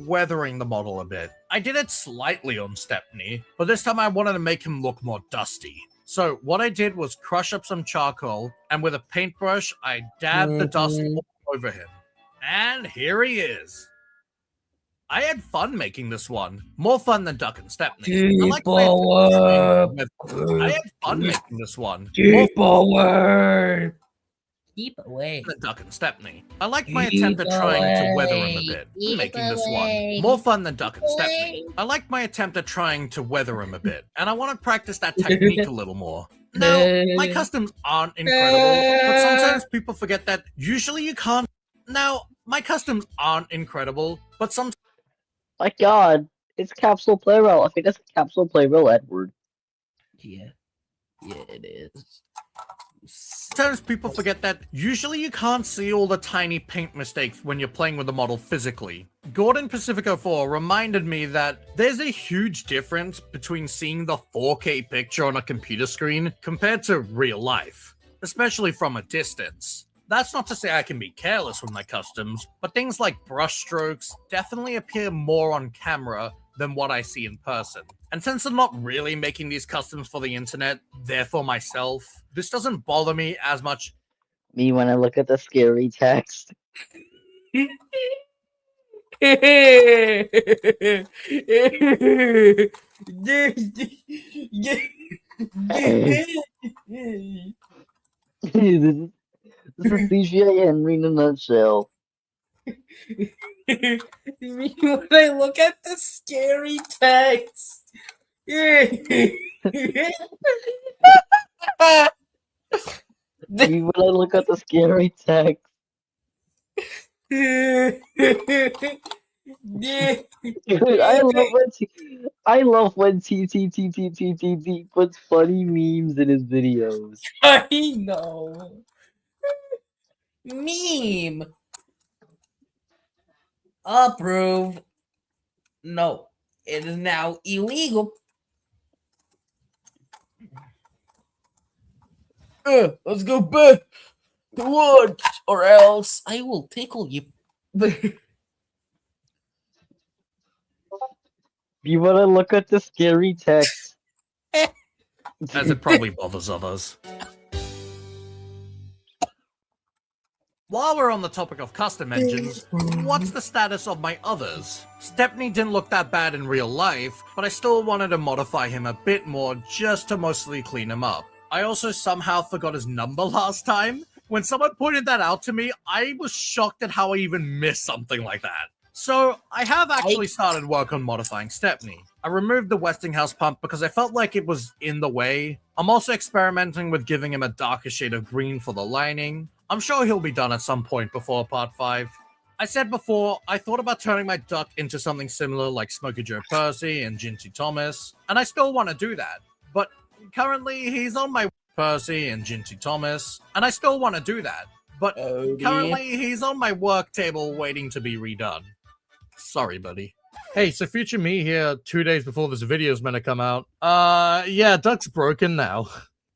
weathering the model a bit. I did it slightly on Stepney, but this time I wanted to make him look more dusty. So what I did was crush up some charcoal, and with a paintbrush, I dabbed the dust all over him. And here he is. I had fun making this one. More fun than Duck and Stepney. I had fun making this one.
Keep away. Keep away.
The Duck and Stepney. I liked my attempt at trying to weather him a bit, making this one. More fun than Duck and Stepney. I liked my attempt at trying to weather him a bit, and I want to practice that technique a little more. Now, my customs aren't incredible, but sometimes people forget that usually you can't. Now, my customs aren't incredible, but sometimes.
My god, it's Capsule Playroll. I think that's Capsule Playroll Edward.
Yeah. Yeah, it is.
Sometimes people forget that usually you can't see all the tiny paint mistakes when you're playing with the model physically. Gordon Pacifico 4 reminded me that there's a huge difference between seeing the 4K picture on a computer screen compared to real life, especially from a distance. That's not to say I can be careless with my customs, but things like brush strokes definitely appear more on camera than what I see in person. And since I'm not really making these customs for the internet, therefore myself, this doesn't bother me as much.
Me when I look at the scary text. This is CGI Henry in a nutshell.
Me when I look at the scary text.
Me when I look at the scary text. Dude, I love when T puts funny memes in his videos.
I know. Meme. Approve. No, it is now illegal. Let's go back to lunch, or else I will tickle you.
You wanna look at the scary text.
As it probably bothers others. While we're on the topic of custom engines, what's the status of my others? Stepney didn't look that bad in real life, but I still wanted to modify him a bit more just to mostly clean him up. I also somehow forgot his number last time. When someone pointed that out to me, I was shocked at how I even missed something like that. So, I have actually started work on modifying Stepney. I removed the Westinghouse pump because I felt like it was in the way. I'm also experimenting with giving him a darker shade of green for the lining. I'm sure he'll be done at some point before part 5. I said before, I thought about turning my duck into something similar like Smokey Joe Percy and Ginty Thomas, and I still want to do that. But currently, he's on my Percy and Ginty Thomas, and I still want to do that. But currently, he's on my work table waiting to be redone. Sorry, buddy. Hey, so future me here 2 days before this video is meant to come out. Yeah, Duck's broken now.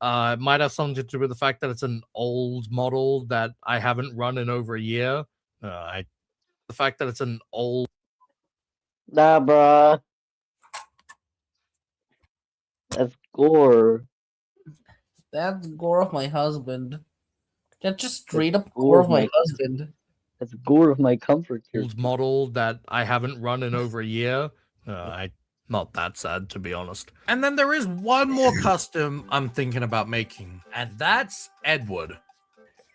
It might have something to do with the fact that it's an old model that I haven't run in over a year. The fact that it's an old...
Nah, bruh. That's gore.
That's gore of my husband. That's just straight up gore of my husband.
That's gore of my comfort here.
Old model that I haven't run in over a year. Not that sad, to be honest. And then there is one more custom I'm thinking about making, and that's Edward.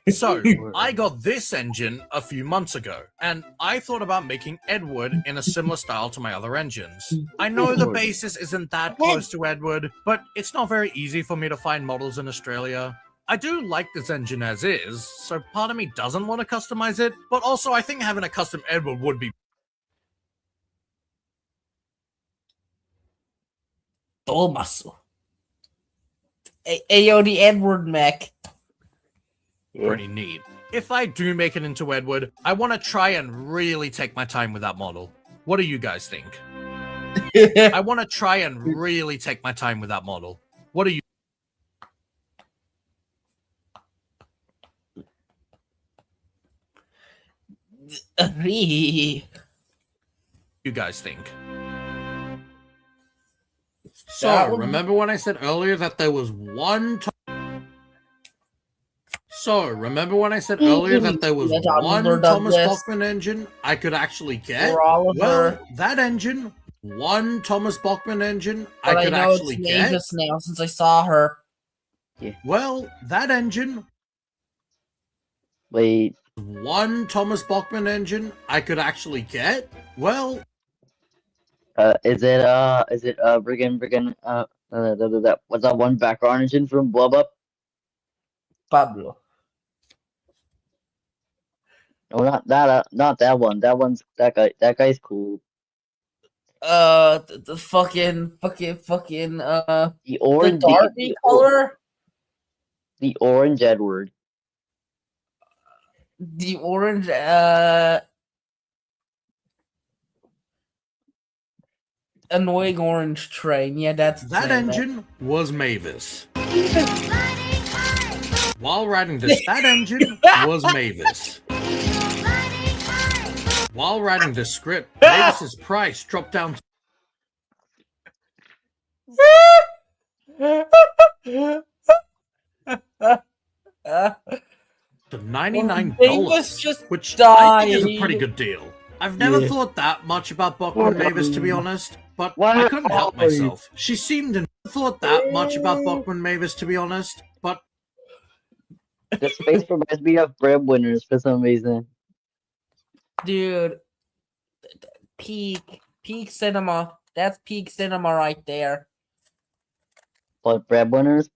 So, I got this engine a few months ago, and I thought about making Edward in a similar style to my other engines. I know the basis isn't that close to Edward, but it's not very easy for me to find models in Australia. I do like this engine as is, so part of me doesn't want to customize it, but also I think having a custom Edward would be
Tomaso. Ayo, the Edward mech.
pretty neat. If I do make it into Edward, I want to try and really take my time with that model. What do you guys think? I want to try and really take my time with that model. What do you... you guys think? So, remember when I said earlier that there was one... Thomas Bachmann engine I could actually get? Well, that engine, one Thomas Bachmann engine I could actually get?
Just now since I saw her.
Yeah.
Well, that engine...
Wait.
One Thomas Bachmann engine I could actually get? Well...
Is it friggin', what's that one background engine from Blub Up?
Pablo.
No, not that one. That guy's cool.
The fucking
the orange
dark color.
The orange Edward.
The orange, annoying orange train. Yeah, that's its
That
name.
engine was Mavis. While riding this, that engine was Mavis. While writing this script, Mavis's price dropped down to $99,
Mavis just
which
died.
I think is a pretty good deal. I've never thought that much about Buckman Mavis, to be honest, but I couldn't help myself. She seemed and thought that much about Buckman Mavis, to be honest, but
This face reminds me of breadwinners for some reason.
Dude, peak cinema. That's peak cinema right there.
But breadwinners?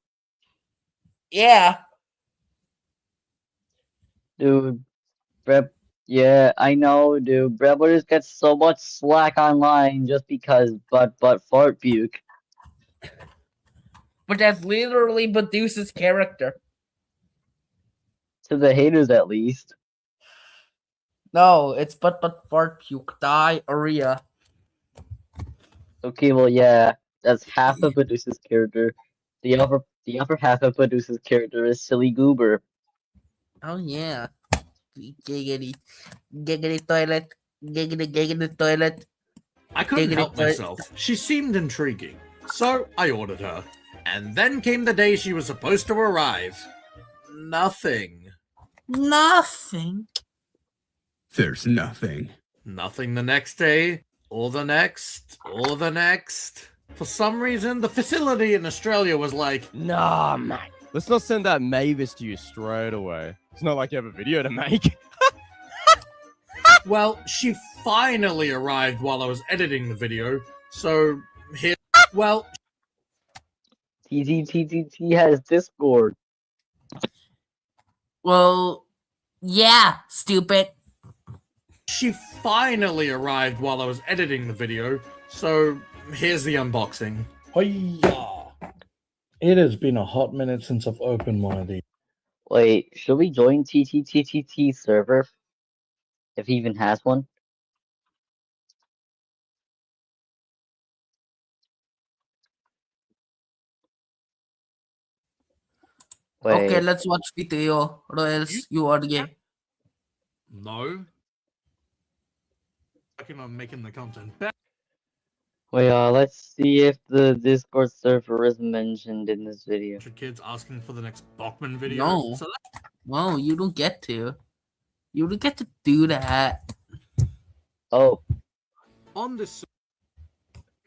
Yeah.
Dude, yeah, I know, dude. Breadwinners get so much slack online just because, but fart puke.
But that's literally Medusa's character.
To the haters, at least.
No, it's but fart puke diarrhea.
Okay, well, yeah, that's half of Medusa's character. The upper half of Medusa's character is Silly Goober.
Oh yeah. Giggity toilet. Giggity toilet.
I couldn't help
toilet.
myself. She seemed intriguing, so I ordered her. And then came the day she was supposed to arrive. Nothing.
Nothing.
There's nothing.
Nothing the next day, or the next, or the next. For some reason, the facility in Australia was like,
Nah, mate. Let's not send that Mavis to you straight away. It's not like you have a video to make.
well, she finally arrived while I was editing the video, so here, well...
TTTTT has Discord.
Well, yeah, stupid.
She finally arrived while I was editing the video, so here's the unboxing.
Hiya! It has been a hot minute since I've opened one of these.
Wait, should we join TTTTT server? If he even has one? Wait.
Okay, let's watch video, or else you are gay.
No. Working on making the content better.
Wait, let's see if the Discord server is mentioned in this video.
Kids asking for the next Bachman video.
No.
So
No, you don't get to. You don't get to do that.
Oh.
on this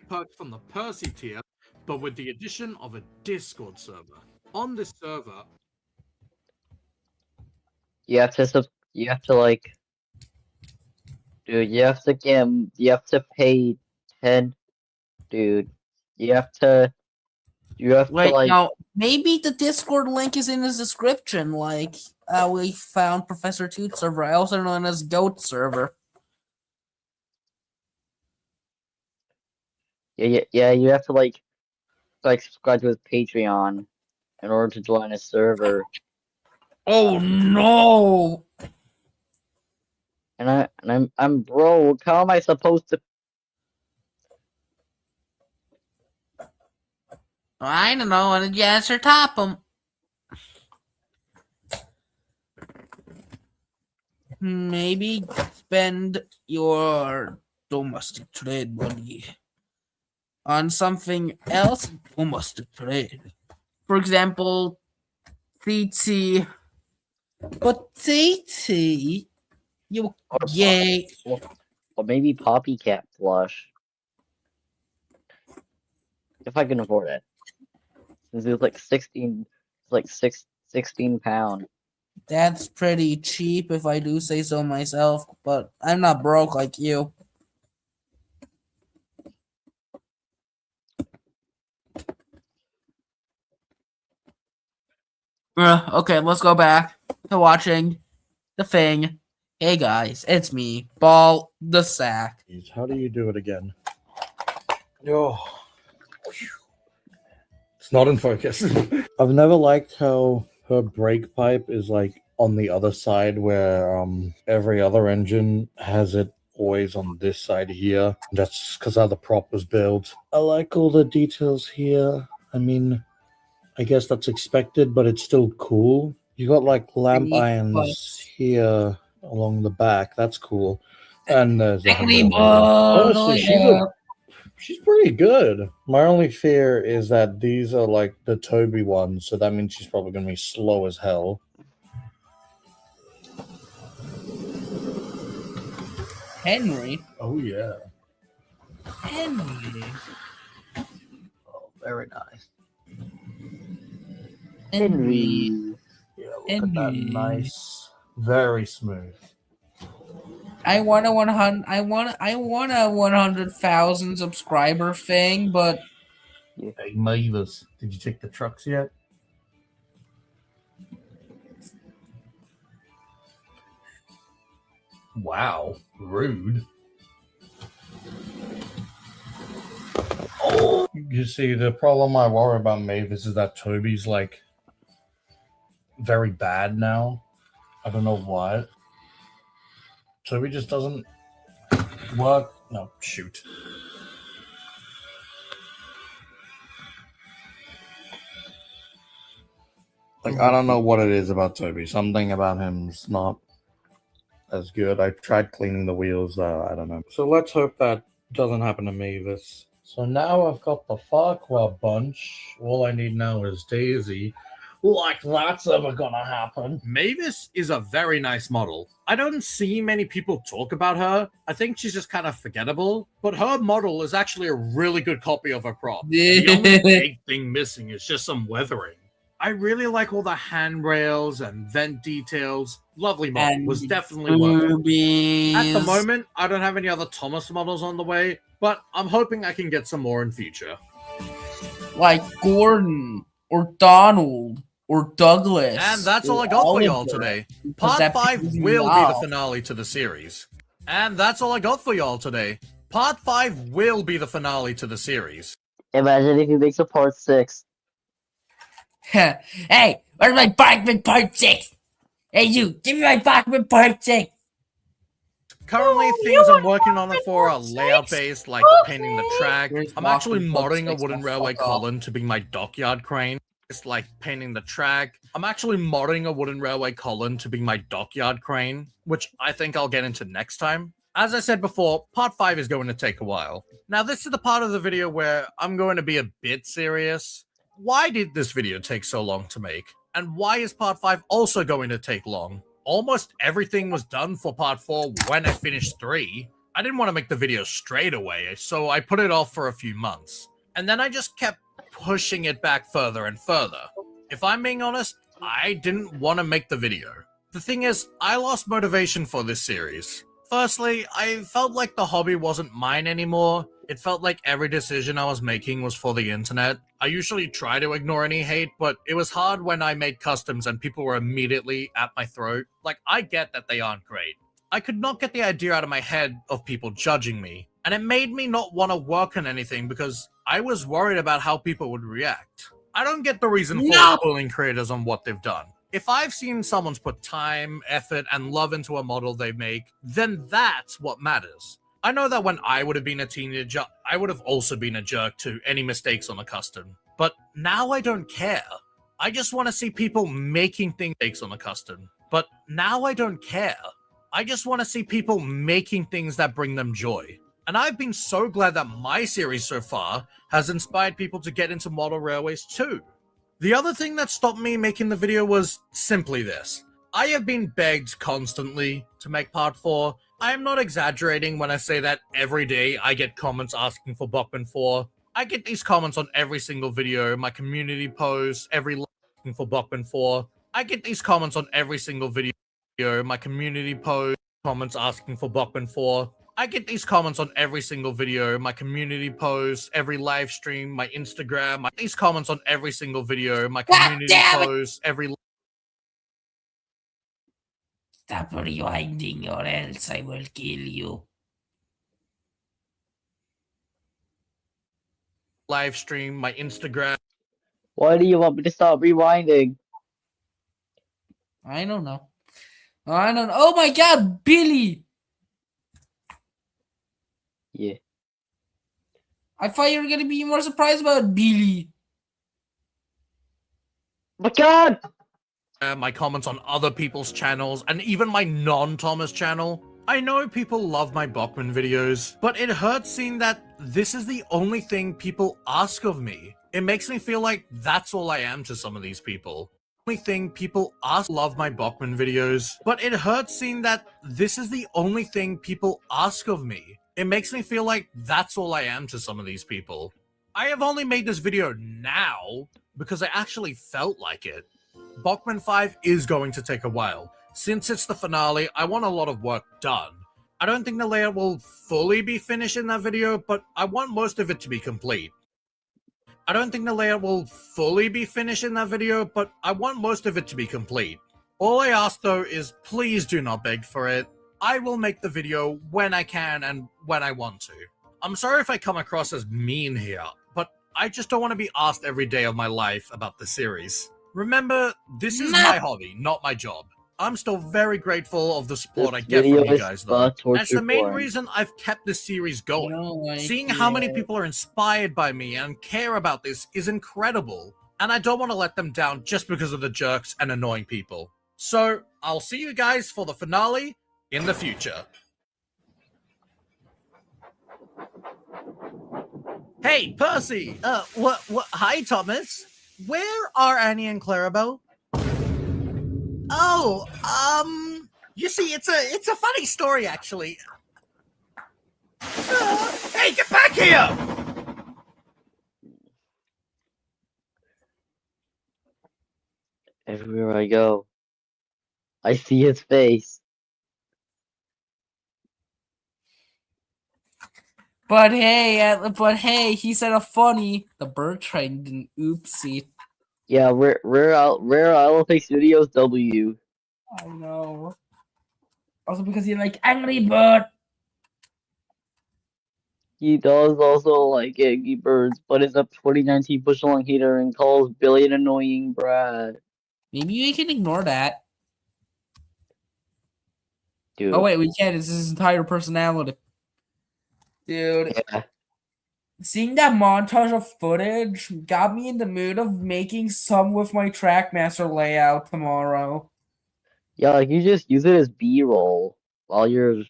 perk from the Percy tier, but with the addition of a Discord server. On this server,
You have to like, dude, you have to pay 10, dude. You have to
Wait,
like,
now, maybe the Discord link is in the description, like, we found Professor Toot server, also known as Goat server.
yeah, you have to like subscribe to his Patreon in order to join his server.
Oh no!
And I'm broke. How am I supposed to?
I don't know, and you answer top him. Maybe spend your domestic trade money on something else. Domestic trade. For example, TT. But TT, you gay.
Or maybe Poppycat plush. If I can afford it. Since it was like 16, it's like 16 pounds.
That's pretty cheap if I do say so myself, but I'm not broke like you. Okay, let's go back to watching the thing. Hey guys, it's me, Ball the Sack.
How do you do it again? Oh. It's not in focus. I've never liked how her brake pipe is like on the other side where every other engine has it always on this side here. That's because how the prop was built. I like all the details here. I mean, I guess that's expected, but it's still cool. You got like lamp irons here along the back. That's cool. And there's a
Angry
handle.
Bird,
Honestly,
oh
she's pretty good. My only fear is that these are like the Toby ones, so that means she's probably gonna be slow as hell.
Henry.
Oh yeah.
Henry.
Oh, very nice.
Henry.
Yeah, look at that nice, very smooth.
I want a 100. I want a 100,000 subscriber thing, but
Hey, Mavis, did you check the trucks yet? Wow, rude. Oh, you see, the problem I worry about Mavis is that Toby's like very bad now. I don't know why. Toby just doesn't work. No, shoot. Like, I don't know what it is about Toby. Something about him's not as good. I tried cleaning the wheels, I don't know. So let's hope that doesn't happen to Mavis. So now I've got the Farquhar bunch. All I need now is Daisy. Like that's ever gonna happen.
Mavis is a very nice model. I don't see many people talk about her. I think she's just kind of forgettable, but her model is actually a really good copy of her prop. The only big thing missing is just some weathering. I really like all the handrails and vent details. Lovely model.
And
Was definitely worth it.
boobies.
At the moment, I don't have any other Thomas models on the way, but I'm hoping I can get some more in future.
Like Gordon or Donald or Douglas.
And that's all
or
I got for y'all
Oliver,
today.
because
Part
that
5
pisses me
will be the
off.
finale to the series. And that's all I got for y'all today. Part 5 will be the finale to the series.
Imagine if he makes a part 6.
Hey, where's my Bachman part 6? Hey, you, give me my Bachman part 6.
Currently, things I'm working on it for are layout based, like painting the track. I'm actually modding a wooden railway column to be my dockyard crane. It's like painting the track. I'm actually modding a wooden railway column to be my dockyard crane, which I think I'll get into next time. As I said before, part 5 is going to take a while. Now, this is the part of the video where I'm going to be a bit serious. Why did this video take so long to make? And why is part 5 also going to take long? Almost everything was done for part 4 when I finished 3. I didn't want to make the video straight away, so I put it off for a few months. And then I just kept pushing it back further and further. If I'm being honest, I didn't want to make the video. The thing is, I lost motivation for this series. Firstly, I felt like the hobby wasn't mine anymore. It felt like every decision I was making was for the internet. I usually try to ignore any hate, but it was hard when I made customs and people were immediately at my throat. Like, I get that they aren't great. I could not get the idea out of my head of people judging me, and it made me not want to work on anything because I was worried about how people would react. I don't get the reason for bullying creators on what they've done. If I've seen someone's put time, effort, and love into a model they make, then that's what matters. I know that when I would have been a teenager, I would have also been a jerk to any mistakes on a custom. But now I don't care. I just want to see people making things on a custom. But now I don't care. I just want to see people making things that bring them joy. And I've been so glad that my series so far has inspired people to get into model railways too. The other thing that stopped me making the video was simply this. I have been begged constantly to make part 4. I am not exaggerating when I say that every day I get comments asking for Bachman 4. I get these comments on every single video, my community posts, every asking for Bachman 4. I get these comments on every single video, my community post, comments asking for Bachman 4. I get these comments on every single video, my community posts, every live stream, my Instagram. These comments on every single video, my community posts, every.
Stop rewinding or else I will kill you.
Live stream, my Instagram.
Why do you want me to stop rewinding?
I don't know. I don't. Oh my God, Billy!
Yeah.
I thought you were gonna be more surprised about Billy.
My God!
My comments on other people's channels, and even my non-Thomas channel. I know people love my Bachman videos, but it hurts seeing that this is the only thing people ask of me. It makes me feel like that's all I am to some of these people. Only thing people ask love my Bachman videos, but it hurts seeing that this is the only thing people ask of me. It makes me feel like that's all I am to some of these people. I have only made this video now because I actually felt like it. Bachman 5 is going to take a while. Since it's the finale, I want a lot of work done. I don't think the layout will fully be finished in that video, but I want most of it to be complete. I don't think the layout will fully be finished in that video, but I want most of it to be complete. All I ask though is please do not beg for it. I will make the video when I can and when I want to. I'm sorry if I come across as mean here, but I just don't want to be asked every day of my life about the series. Remember, this is my hobby, not my job. I'm still very grateful of the support I get from you guys, though. That's the main reason I've kept this series going. Seeing how many people are inspired by me and care about this is incredible, and I don't want to let them down just because of the jerks and annoying people. So, I'll see you guys for the finale in the future. Hey, Percy! Hi, Thomas. Where are Annie and Clarabelle? Oh, you see, it's a funny story, actually. Hey, get back here!
Everywhere I go, I see his face.
But hey, he said a funny. The bird train didn't. Oopsie.
Yeah, Rare Alpha Studios W.
I know. Also because you're like Angry Bird.
He does also like Angry Birds, but is a 2019 push along hater and calls Billy an annoying brat.
Maybe we can ignore that.
Dude.
Oh wait, we can't. It's his entire personality. Dude.
Yeah.
Seeing that montage of footage got me in the mood of making some with my Trackmaster layout tomorrow.
Yeah, like you just use it as B-roll while you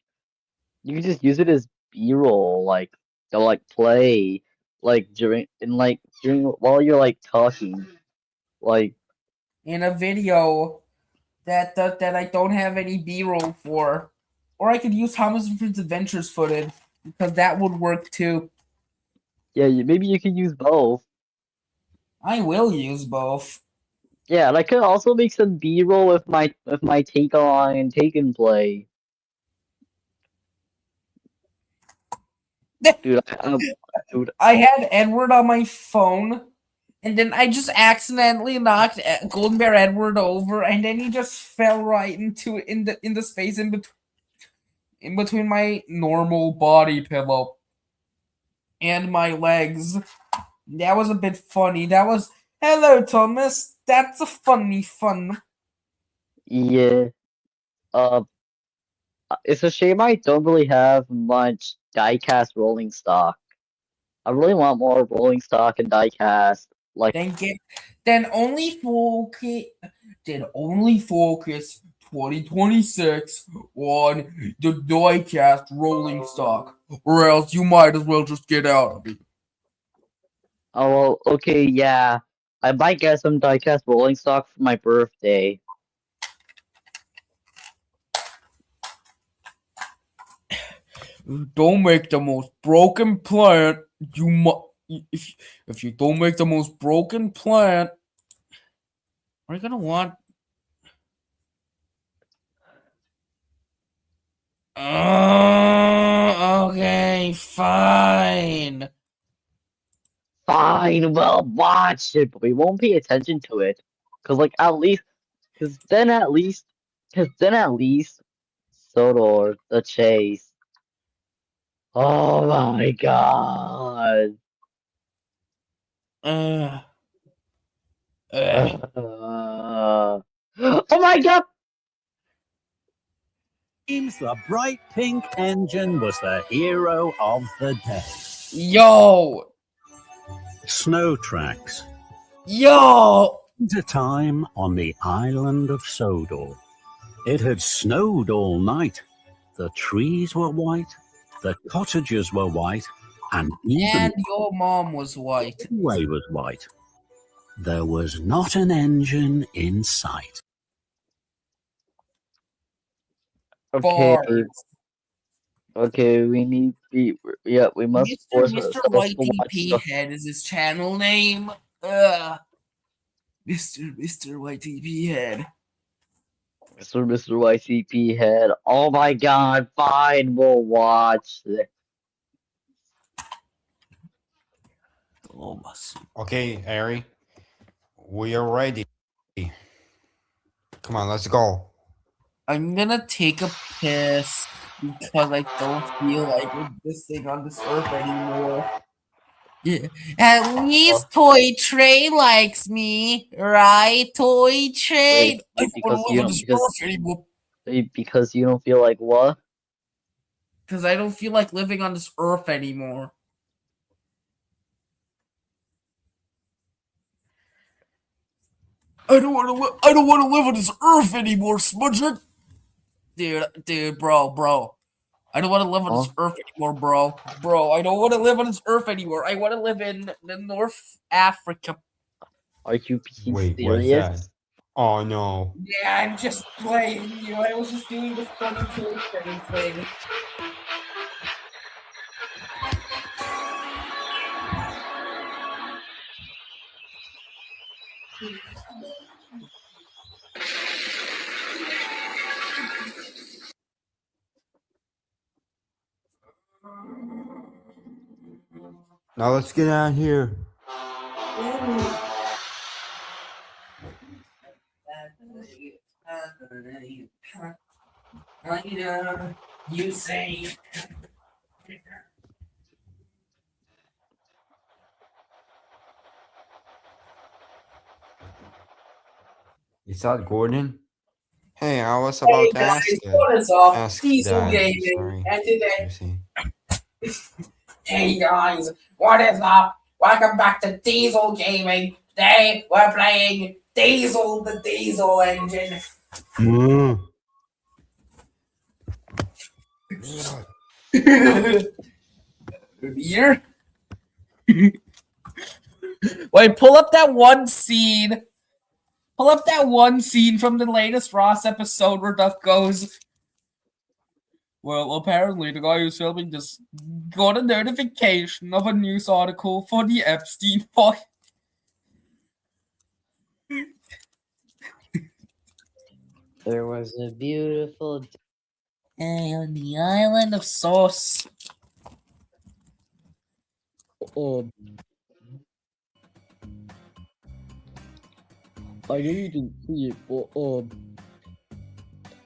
can just use it as B-roll, like to like play, like during while you're like talking, like
In a video that I don't have any B-roll for, or I could use Thomas and Friends Adventures footage because that would work too.
yeah, maybe you can use both.
I will use both.
Yeah, and I could also make some B-roll with my take on take and play. Dude,
I had Edward on my phone, and then I just accidentally knocked Golden Bear Edward over, and then he just fell right into in the space in between my normal body pillow and my legs. That was a bit funny. That was hello, Thomas. That's a funny fun.
Yeah. It's a shame I don't really have much diecast rolling stock. I really want more rolling stock and diecast. Like
Then only focus 2026 on the diecast rolling stock, or else you might as well just get out of it.
oh well, okay, yeah. I might get some diecast rolling stock for my birthday.
Don't make the most broken plant. If you don't make the most broken plant, are you gonna want? Okay, fine.
Fine, we'll watch it, but we won't pay attention to it. Cause then at least, Sodor, the chase. Oh my god. Oh my my god!
Seems the bright pink engine was the hero of the day.
Yo!
Snow tracks.
Yo!
Winter time on the island of Sodor. It had snowed all night. The trees were white, the cottages were white, and even
And your mom was white.
the way was white. There was not an engine in sight.
Okay.
Bars.
Okay, we need we must force
Mr.
ourselves to watch
YTP
stuff.
Head is his channel name. Mr. YTP Head.
Mr. YCP head. Oh my god, fine, we'll watch it.
Okay, Ari, we are ready. Come on, let's go.
I'm gonna take a piss because I don't feel like existing on this earth anymore. Yeah. At least Toy Train likes me, right? Toy Train. I don't want to live on this earth anymore
because you don't feel like what?
because I don't feel like living on this earth anymore. I don't want to live on this earth anymore, Smudger. Dude, bro. I don't want to live on this earth anymore, bro. Bro, I don't want to live on this earth anymore. I want to live in the North Africa.
Are you being
Wait,
serious?
what's that? Oh no.
Yeah, I'm just playing you. I was just doing the funny Toy Train thing.
Now let's get out of here.
You say.
Is that Gordon? Hey, I was about to ask
what is up?
ask
Diesel
that.
Gaming,
Sorry.
and today,
See.
hey guys, what is up? Welcome back to Diesel Gaming. Today we're playing Diesel, the Diesel engine. Here. Wait, pull up that one scene. Pull up that one scene from the latest Ross episode where Duff goes, well, apparently the guy who's filming this got a notification of a news article for the Epstein file.
There was a beautiful
day on the island of Sauce.
I know you didn't see it, but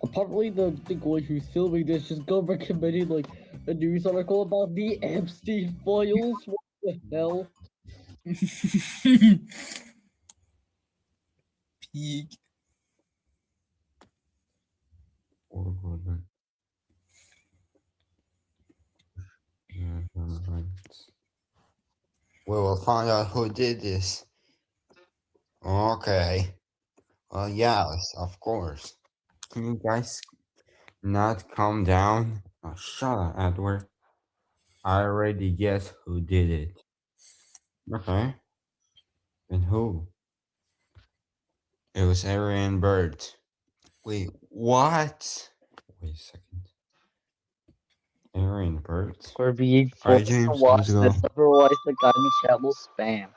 apparently the guy who's filming this just got recommended like a news article about the Epstein files. What the hell?
Peak.
We will find out who did this. Okay. Well, yes, of course. Can you guys not calm down? Oh, shut up, Edward. I already guess who did it. Okay. And who? It was Arian Bird. Wait, what? Wait a second. Arian Bird?
We're being
Alright,
forced to
James,
watch
let's go.
this, otherwise the guy in the chat will spam.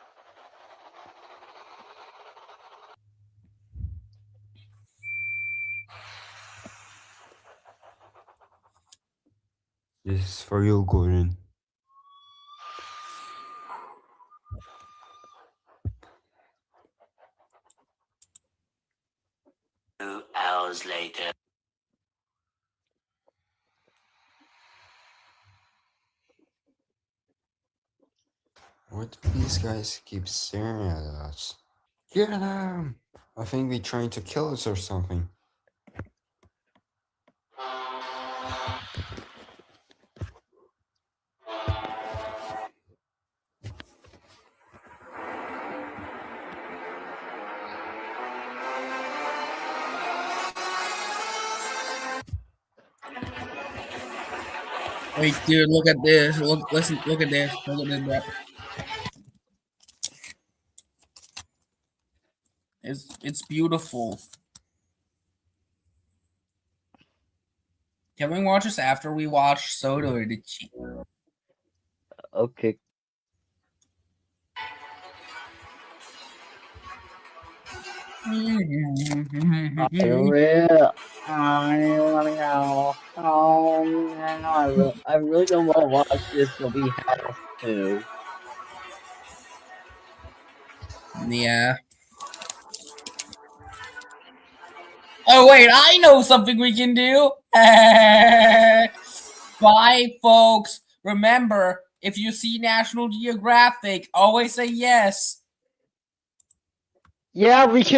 This is for you, Gordon.
Hours later.
What do these guys keep staring at us? Get them! I think they're trying to kill us or something.
Wait, dude, look at this. Look at this. Look at this, bro. It's beautiful. Can we watch this after we watch Soda or the Cheat?
Okay. I wanna go. Oh no, I really don't want to watch this, so we have to.
Yeah. Oh wait, I know something we can do. Bye, folks. Remember, if you see National Geographic, always say yes.
Yeah, we can.